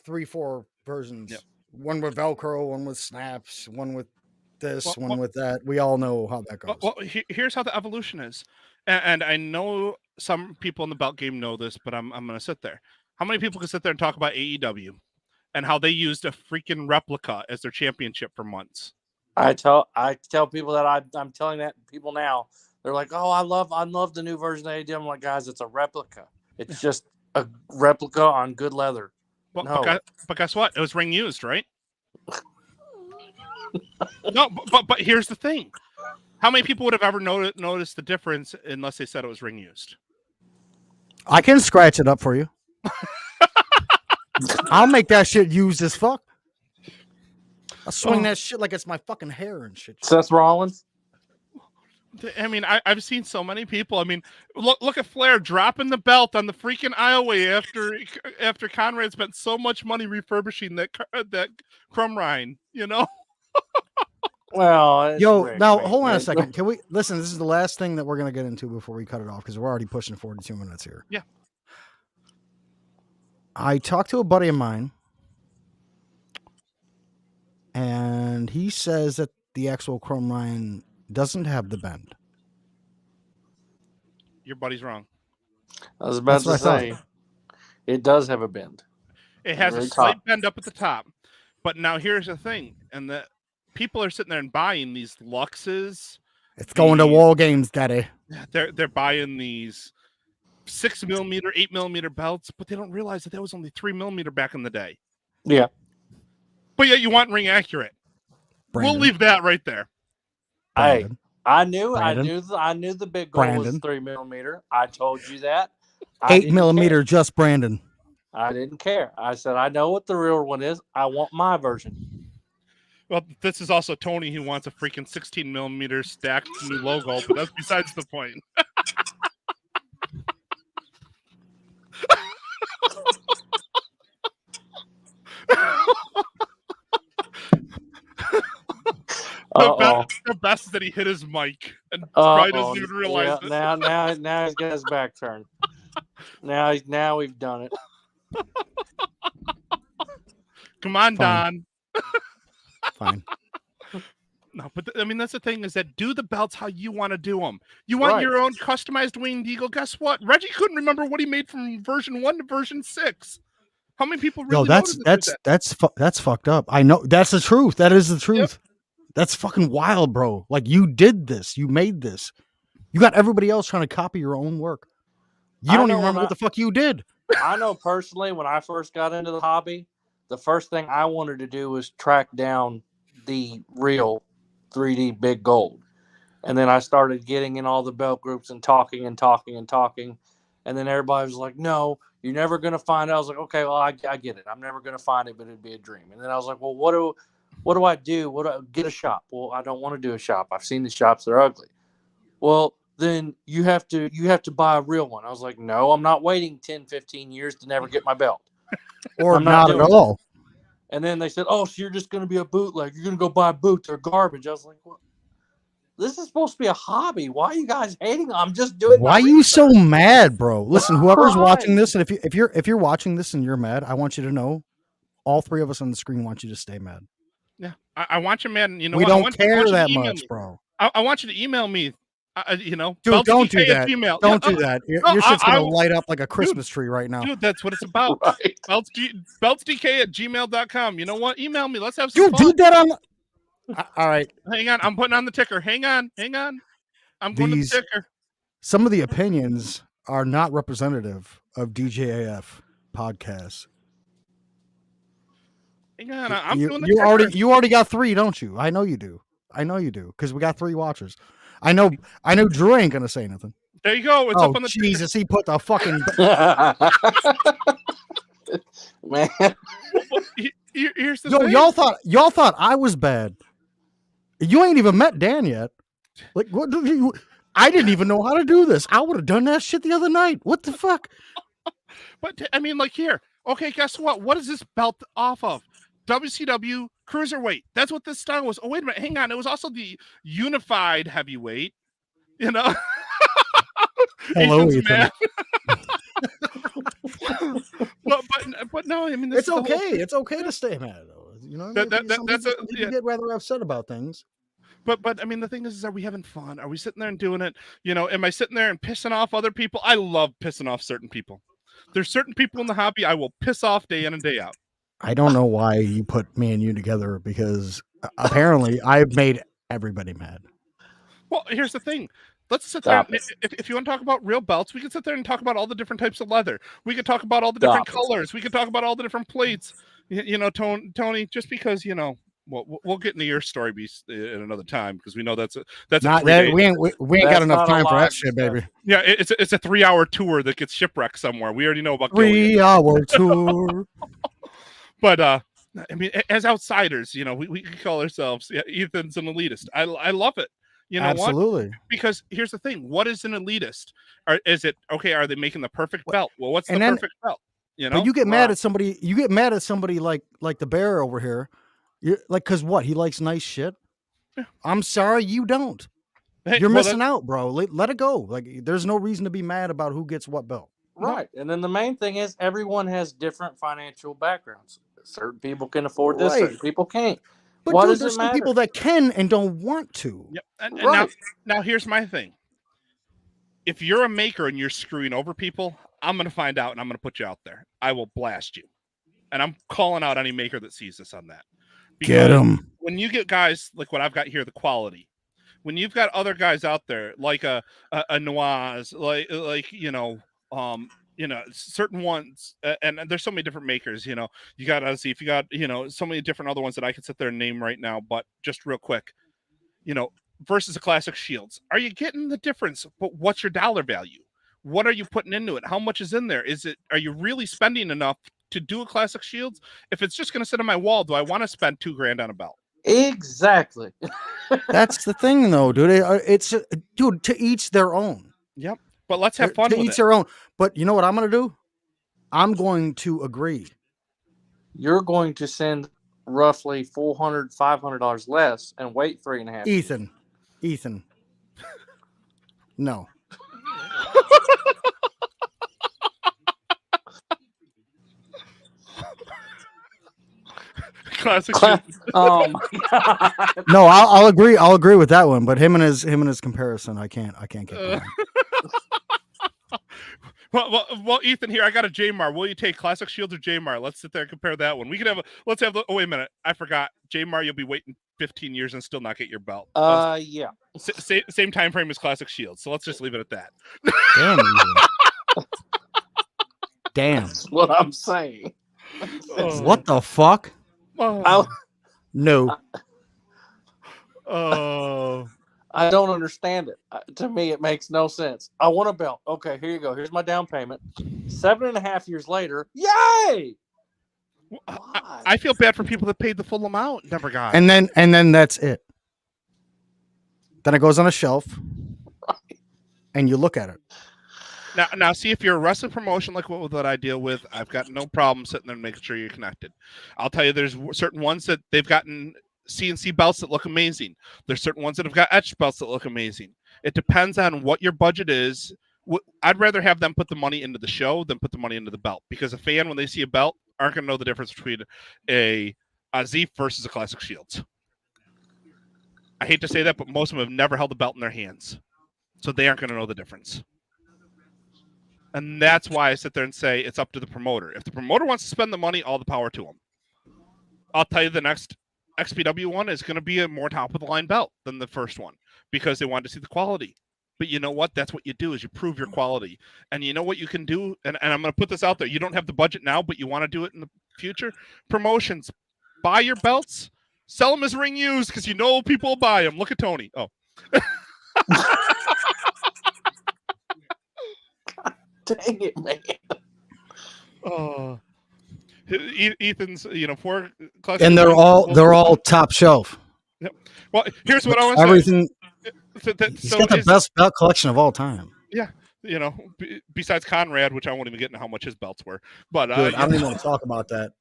3-4 versions. Yep. One with Velcro, one with snaps, one with this, Well, one well- with that. We all know how that goes. Well, here's how the evolution is, and I know some people in the belt game know this, but I'm going to sit there. How many people can sit there and talk about AEW and how they used a freaking replica as their championship for months? I tell people that I'm telling that people now. They're like, oh, I love the new version of AEW. I'm like, guys, it's a replica. It's just a replica on good leather. Well, No. but guess what? It was ring used, right? No, but here's the thing. How many people would have ever noticed the difference unless they said it was ring used? I can scratch it up for you. I'll make that shit used as fuck. I'll swing that shit like it's my fucking hair and shit. Seth Rollins. I mean, I've seen so many people. I mean, look at Flair dropping the belt on the freaking aisleway after Conrad spent so much money refurbishing that Crumrine, you know? Well, it's Yo, Rick, now man. hold on a Rick- second. Can we listen? This is the last thing that we're gonna get into before we cut it off because we're already pushing 42 minutes here. Yeah. I talked to a buddy of mine, and he says that the actual Chrome Ryan doesn't have the bend. Your buddy's wrong. I was about That's to what I say, it does have a bend. It has Very a slight top. bend up at the top. But now here's the thing, and that people are sitting there and buying these Luxes. It's going to wall games, daddy. They're buying these 6mm, 8mm belts, but they don't realize that was only 3mm back in the day. Yeah. But yet you want ring accurate. Brandon. We'll leave that right there. Hey, Brandon. I knew the big goal was Brandon. 3mm. I told you that. I 8 didn't millimeter, just Brandon. care. I didn't care. I said I know what the real one is. I want my version. Well, this is also Tony who wants a freaking 16mm stacked new logo, but that's besides the point. The best is that he hit his mic and probably doesn't even realize it. Now he's got his back turned. Now we've done it. Come on, Fine. Don. Fine. No, but I mean, that's the thing is that do the belts how you want to do them. You want Right. your own customized winged eagle. Guess what? Reggie couldn't remember what he made from version 1 to version 6. How many people really Yo, noticed that? that's fucked up. I know that's the truth. That is the truth. That's fucking wild, bro. Like you did this. You made this. You got everybody else trying to copy your own work. You I don't know even remember when what the fuck you did. I know personally when I first got into the hobby, the first thing I wanted to do was track down the real 3D Big Gold. And then I started getting in all the belt groups and talking and talking and talking. And then everybody was like, no, you're never going to find it. I was like, okay, well, I get it. I'm never going to find it, but it'd be a dream. And then I was like, well, what do I do? What do I get a shop? Well, I don't want to do a shop. I've seen the shops. They're ugly. Well, then you have to buy a real one. I was like, no, I'm not waiting 10, 15 years to never get my belt. Or I'm not not at doing all. And then they said, oh, so you're just going to be a bootleg. You're going to go buy boots. They're garbage. I was like, what? This is supposed to be a hobby. Why are you guys hating? I'm just doing. Why are you so mad, bro? Listen, whoever's Why? watching this, and if you're watching this and you're mad, I want you to know, all three of us on the screen want you to stay mad. Yeah, I want you, man. You know, We what? I don't want care you to that email much, me. bro. I want you to email me. You know, Dude, don't do that. Gmail. Don't Yeah, do that. Your no, shit's gonna I- light up like a Christmas tree right now. dude, that's what it's about. Right. beltsdk@gmail.com. You know what? Email me. Let's have some Dude, fun. do that on. All right. Hang on, I'm putting on the ticker. Hang on. I'm going to the ticker. Some of the opinions are not representative of DJAF podcasts. Hang on, I'm you, doing the you ticker. you already got 3, don't you? I know you do. Because we got 3 watchers. I know Drew ain't gonna say nothing. There you go. It's Oh up on the Jesus, he put the fucking Man. ticker. Here's the Yo, thing. y'all thought I was bad. You ain't even met Dan yet. Like what do you I didn't even know how to do this. I would have done that shit the other night. What the fuck? But I mean, like here. Okay, guess what? What is this belt off of? WCW Cruiserweight. That's what this style was. Oh, wait a minute. Hang on. It was also the Unified Heavyweight. You know? Hello, Ethan's Ethan. mad. but no, I mean, this It's is the whole- okay. It's okay to stay mad. Though. You know, That- some that's people, a- people yeah. get rather upset about things. But I mean, the thing is, are we having fun? Are we sitting there and doing it? You know, am I sitting there and pissing off other people? I love pissing off certain people. There's certain people in the hobby I will piss off day in and day out. I don't know why you put me and you together because apparently I've made everybody mad. Well, here's the thing. Let's sit there. Stop And, it. if you want to talk about real belts, we can sit there and talk about all the different types of leather. We could talk about all the different Stop it. colors. We could talk about all the different plates. You know, Tony, just because, you know, we'll get into your story beast in another time because we know that's a Not 3 that day- we ain't got That's enough not a time for that live shit, discussion. baby. yeah, it's a 3-hour tour that gets shipwrecked somewhere. We already know about Gilligan. 3-hour tour. But I mean, as outsiders, you know, we can call ourselves Ethan's an elitist. I love it. You know what? Absolutely. Because here's the thing: what is an elitist? Is it okay? Are they making the perfect belt? Well, what's the And then- perfect belt? You know, But you get mad Right. at somebody. You get mad at somebody like the bear over here. You're like, cause what? He likes nice shit. Yeah. I'm sorry, you don't. Hey, You're well, missing out, bro. Let it go. Like, there's no reason to be mad about who gets what belt. Right. And then the main thing is everyone has different financial backgrounds. Certain people can afford this, Right. certain people can't. But Why dude, does there's it some matter? people that can and don't want to. Yep. And Right. now here's my thing. If you're a maker and you're screwing over people, I'm going to find out and I'm going to put you out there. I will blast you. And I'm calling out any maker that sees this on that. Get Because him. when you get guys like what I've got here, the quality, when you've got other guys out there like a Noaz, like certain ones, and there's so many different makers. You know, you got to see if you got so many different other ones that I could sit there and name right now. But just real quick, versus a classic Shields, are you getting the difference? But what's your dollar value? What are you putting into it? How much is in there? Are you really spending enough to do a classic Shields? If it's just going to sit on my wall, do I want to spend $2,000 on a belt? Exactly. That's the thing, though, dude. It's dude, to each their own. Yep. But let's have fun to with each it. their own. But you know what I'm gonna do? I'm going to agree. You're going to send roughly $400, $500 less and wait 3.5 years. Ethan. No. Classic Cla- Shields. Oh my god. No, I'll agree. I'll agree with that one. But him and his comparison, I can't get behind. Well, Ethan, here I got a Jmar. Will you take classic Shields or Jmar? Let's sit there and compare that one. We could have oh wait a minute, I forgot Jmar. You'll be waiting 15 years and still not get your belt. Yeah. Same time frame as classic Shields. So let's just leave it at that. Damn. Ethan. Damn. That's what I'm saying. What the fuck? Oh, I, No. oh. I don't understand it. To me, it makes no sense. I want a belt. Okay, here you go. Here's my down payment. 7.5 years later, yay! I feel bad for people that paid the full amount, never got. And then that's it. Then it goes on a shelf, and you look at it. Now, see, if you're a wrestling promotion like what I deal with, I've got no problem sitting there and making sure you're connected. I'll tell you, there's certain ones that they've gotten CNC belts that look amazing. There's certain ones that have got etched belts that look amazing. It depends on what your budget is. I'd rather have them put the money into the show than put the money into the belt, because a fan, when they see a belt, aren't going to know the difference between a Zeep versus a Classic Shields. I hate to say that, but most of them have never held a belt in their hands, so they aren't going to know the difference. And that's why I sit there and say it's up to the promoter. If the promoter wants to spend the money, all the power to them. I'll tell you, the next XPW one is going to be a more top-of-the-line belt than the first one, because they wanted to see the quality. But you know what? That's what you do, is you prove your quality. And you know what you can do? And I'm going to put this out there. You don't have the budget now, but you want to do it in the future. Promotions. Buy your belts. Sell them as ring used, because you know people will buy them. Look at Tony. Oh. Dang it, man. Oh. Ethan's, 4 And they're all top shelf. Yep. Well, here's what I want to Everything. say. He's got the best belt collection of all time. Yeah, besides Conrad, which I won't even get into how much his belts were. But Dude, I don't even want to talk about that.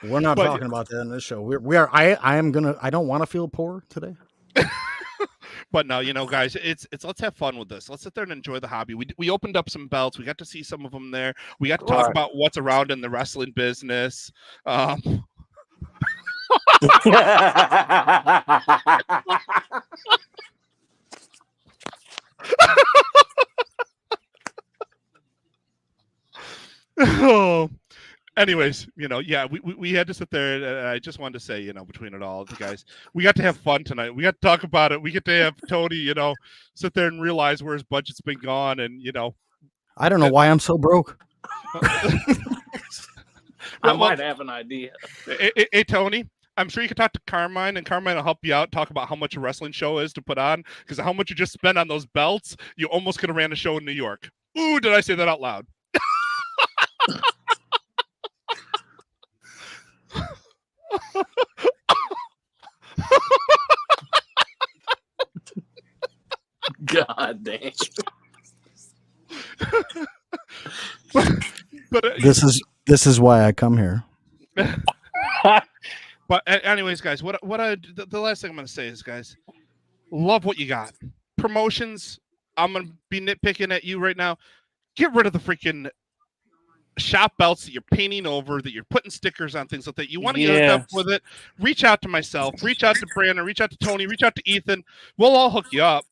We're not talking about that in this show. We are. I don't want to feel poor today. But no, guys, it's let's have fun with this. Let's sit there and enjoy the hobby. We opened up some belts. We got to see some of them there. We got to talk about what's around in the wrestling business. Oh. Anyways, we had to sit there, and I just wanted to say, between it all, the guys, we got to have fun tonight. We got to talk about it. We get to have Tony, sit there and realize where his budget's been gone, and I don't know why I'm so broke. I might have an idea. Hey, Tony, I'm sure you can talk to Carmine, and Carmine will help you out, talk about how much a wrestling show is to put on, because how much you just spend on those belts, you almost could have ran a show in New York. Ooh, did I say that out loud? God damn. but this is why I come here. But anyways, guys, the last thing I'm going to say is, guys, love what you got. Promotions, I'm going to be nitpicking at you right now. Get rid of the freaking shop belts that you're painting over, that you're putting stickers on, things like that. You want to get up with it, reach out to myself, reach out to Brandon, reach out to Tony, reach out to Ethan. We'll all hook you up.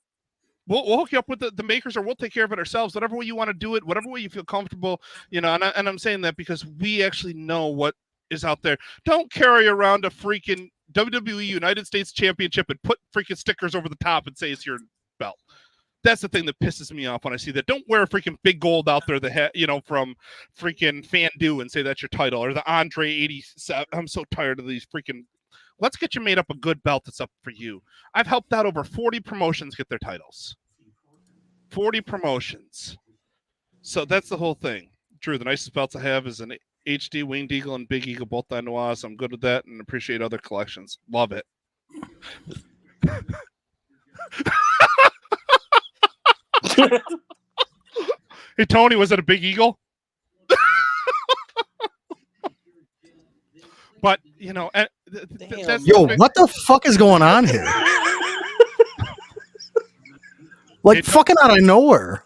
We'll hook you up with the makers, or we'll take care of it ourselves. Whatever way you want to do it, whatever way you feel comfortable, and I'm saying that because we actually know what is out there. Don't carry around a freaking WWE United States Championship and put freaking stickers over the top and say it's your belt. That's the thing that pisses me off when I see that. Don't wear a freaking big gold out there, from freaking Fandu, and say that's your title, or the Andre 87. I'm so tired of these freaking. Let's get you made up a good belt that's up for you. I've helped out over 40 promotions get their titles. 40 promotions. So that's the whole thing. Drew, the nicest belts I have is an HD, Winged Eagle, and Big Eagle, both Danois. I'm good with that and appreciate other collections. Love it. Hey, Tony, was it a Big Eagle? But, that's what the fuck is going on here? Like, fucking out of nowhere.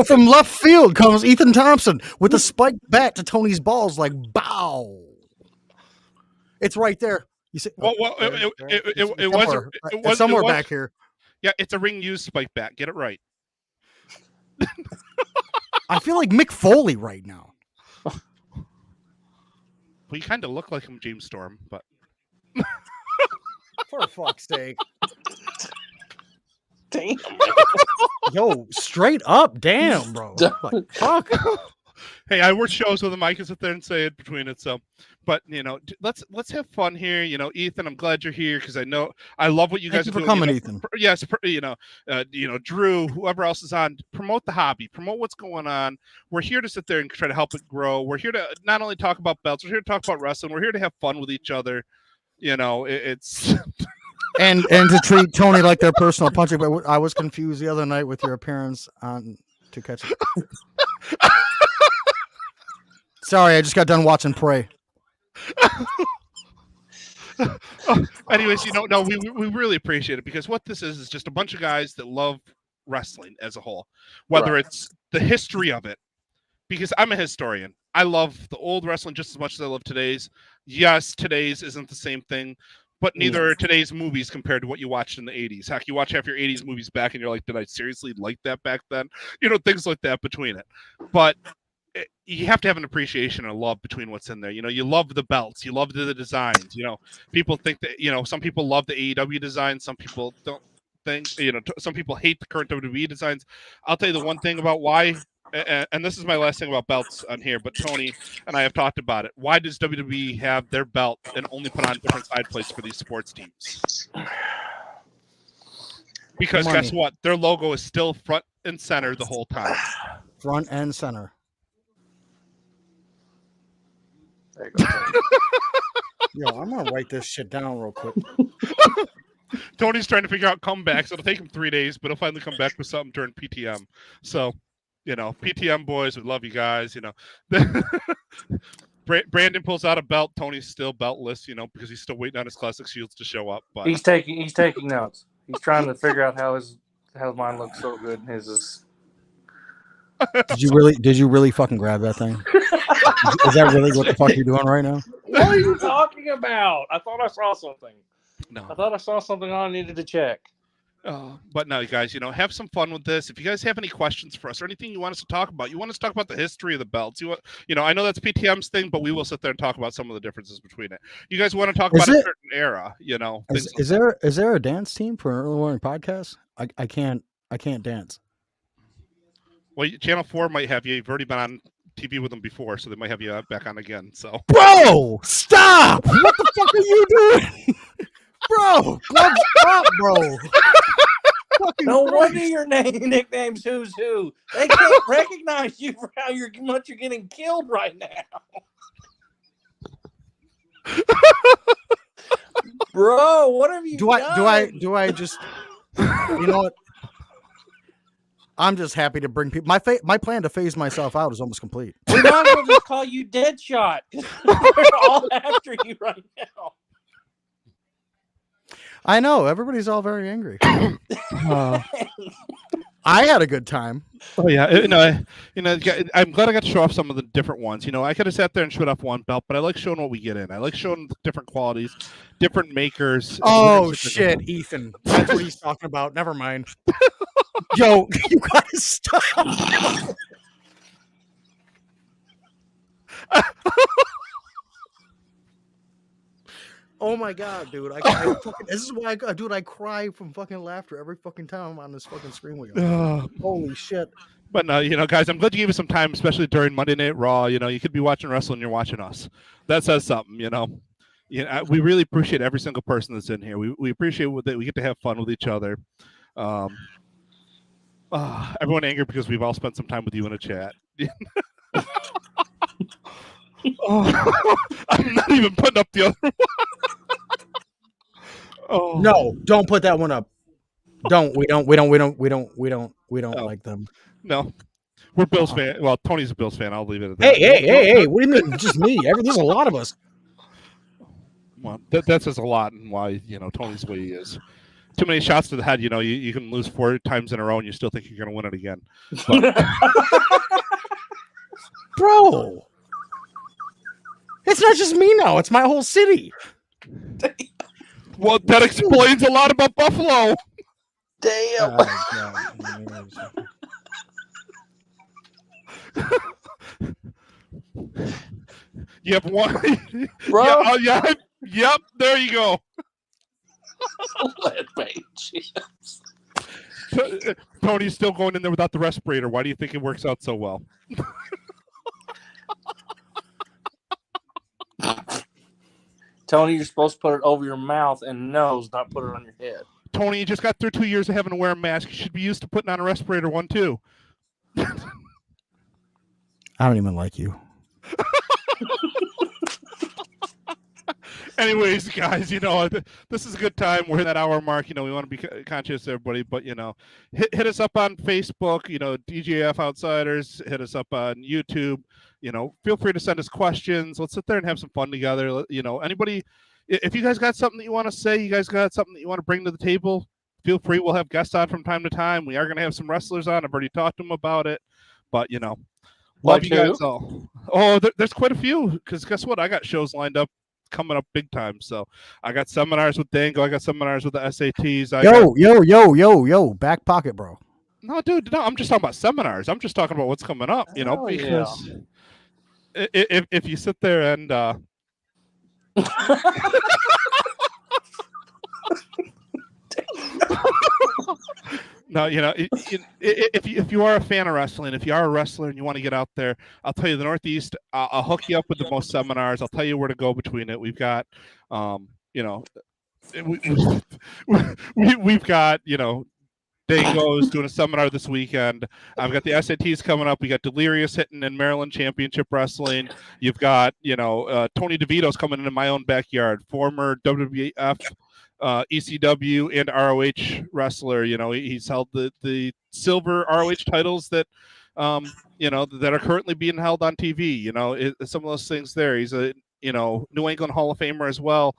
From left field comes Ethan Thompson with a spiked bat to Tony's balls, like, bow. It's right there. You see? It was somewhere back here. Yeah, it's a ring used spike bat. Get it right. I feel like Mick Foley right now. Well, you kind of look like him, James Storm, but for fuck's sake. Damn. Yo, straight up, damn, bro. Like, fuck. Hey, I work shows with him. I can sit there and say it between it. So, but let's have fun here. Ethan, I'm glad you're here because I love what you Thank guys you are for doing. coming, Ethan. Yes, Drew, whoever else is on, promote the hobby, promote what's going on. We're here to sit there and try to help it grow. We're here to not only talk about belts, we're here to talk about wrestling. We're here to have fun with each other. It's and to treat Tony like their personal punching. But I was confused the other night with your appearance on To Catch It. Sorry, I just got done watching Prey. Anyways, no, we really appreciate it because what this is just a bunch of guys that love wrestling as a whole, whether Right. it's the history of it. Because I'm a historian. I love the old wrestling just as much as I love today's. Yes, today's isn't the same thing, but neither are today's movies compared to what you watched in the 80s. Heck, you watch half your 80s movies back and you're like, did I seriously like that back then? Things like that between it. But you have to have an appreciation and a love between what's in there. You love the belts. You love the designs. People think that, some people love the AEW design. Some people don't think, some people hate the current WWE designs. I'll tell you the one thing about why, and this is my last thing about belts on here, but Tony and I have talked about it. Why does WWE have their belt and only put on different side plates for these sports teams? Because Money. guess what? Their logo is still front and center the whole time. Front and center. There you go. Yo, I'm gonna write this shit down real quick. Tony's trying to figure out comebacks. It'll take him 3 days, but he'll finally come back with something during PTM. So, PTM boys, we love you guys. Brandon pulls out a belt. Tony's still beltless, because he's still waiting on his Classic Shields to show up. But He's taking notes. He's trying to figure out how mine looks so good and his is. Did you really fucking grab that thing? Is that really what the fuck you're doing right now? What are you talking about? I thought I saw something. no. I thought I saw something I needed to check. But no, you guys, have some fun with this. If you guys have any questions for us or anything you want us to talk about, you want us to talk about the history of the belts. I know that's PTM's thing, but we will sit there and talk about some of the differences between it. You guys want to talk about a certain era, Is there a dance team for an early morning podcast? I can't dance. Well, Channel 4 might have you. You've already been on TV with them before, so they might have you back on again. So, bro, stop! What the fuck are you doing, bro? Gloves up, bro. No wonder your nickname's Who's Who. They can't recognize you for how much you're getting killed right now. Bro, what have you done? Do I just, you know what? I'm just happy to bring people. My plan to phase myself out is almost complete. We might as well just call you Deadshot. We're all after you right now. I know everybody's all very angry. I had a good time. Oh yeah, I'm glad I got to show off some of the different ones. I could have sat there and showed off one belt, but I like showing what we get in. I like showing the different qualities, different makers. Oh shit, Ethan, that's what he's talking about. Never mind. Yo, you gotta stop. Oh my god, dude! This is why, I cry from fucking laughter every fucking time I'm on this fucking screen with you. Holy shit! But no, guys, I'm glad you gave us some time, especially during Monday Night Raw. You could be watching wrestling, you're watching us. That says something, we really appreciate every single person that's in here. We appreciate that we get to have fun with each other. Everyone angry because we've all spent some time with you in a chat. I'm not even putting up the other one. No, don't put that one up. We don't like them. No, we're Bills fan. Well, Tony's a Bills fan. I'll leave it at that. that. Hey! What do you mean? Just me? There's a lot of us. Well, that says a lot, and why Tony's the way he is. Too many shots to the head. You can lose 4 times in a row, and you still think you're going to win it again. Bro, it's not just me now. It's my whole city. Well, that explains a lot about Buffalo. Damn. You have one. Bro. Yep, there you go. Tony's still going in there without the respirator. Why do you think it works out so well? Tony, you're supposed to put it over your mouth and nose, not put it on your head. Tony, you just got through 2 years of having to wear a mask. You should be used to putting on a respirator one too. I don't even like you. Anyways, guys, this is a good time. We're at that hour mark. We want to be conscious of everybody, but hit us up on Facebook. DJF Outsiders. Hit us up on YouTube. Feel free to send us questions. Let's sit there and have some fun together. Anybody, if you guys got something that you want to say, you guys got something that you want to bring to the table, feel free. We'll have guests on from time to time. We are going to have some wrestlers on. I've already talked to them about it, but love Like you guys all. Oh, there's quite a few. Because guess what? I got shows lined up coming up big time. So I got seminars with Dango. I got seminars with the SATs. Yo, back pocket, bro. No, dude, no, I'm just talking about seminars. I'm just talking about what's coming up, Hell because if you sit there and no, if you are a fan of wrestling, if you are a wrestler and you want to get out there, I'll tell you the Northeast. I'll hook you up with the most seminars. I'll tell you where to go between it. We've got, we've got, Dango's doing a seminar this weekend. I've got the SATs coming up. We got Delirious hitting in Maryland Championship Wrestling. You've got, Tony DeVito's coming into my own backyard, former WWF, ECW, and ROH wrestler. He's held the silver ROH titles that, that are currently being held on TV. Some of those things there. He's a, New England Hall of Famer as well.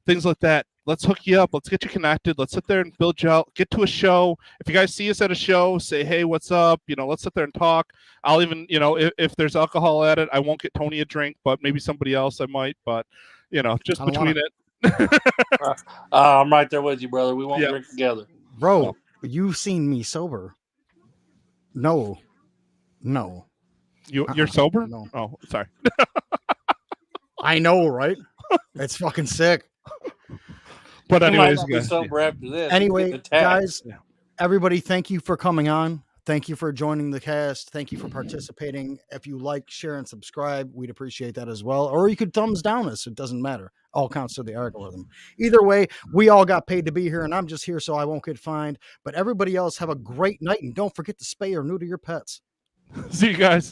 Things like that. Let's hook you up. Let's get you connected. Let's sit there and build you out. Get to a show. If you guys see us at a show, say, hey, what's up? Let's sit there and talk. I'll even, if there's alcohol at it, I won't get Tony a drink, but maybe somebody else I might. But, just between it. I'm right there with you, brother. We won't drink together. Bro, you've seen me sober. No. You're sober? No. Oh, sorry. I know, right? It's fucking sick. But anyways, might not be sober after this. Anyway, guys, everybody, thank you for coming on. Thank you for joining the cast. Thank you for participating. If you like, share, and subscribe, we'd appreciate that as well. Or you could thumbs down us. It doesn't matter. All counts to the algorithm. Either way, we all got paid to be here, and I'm just here so I won't get fined. But everybody else, have a great night, and don't forget to spay or neuter your pets. See you guys.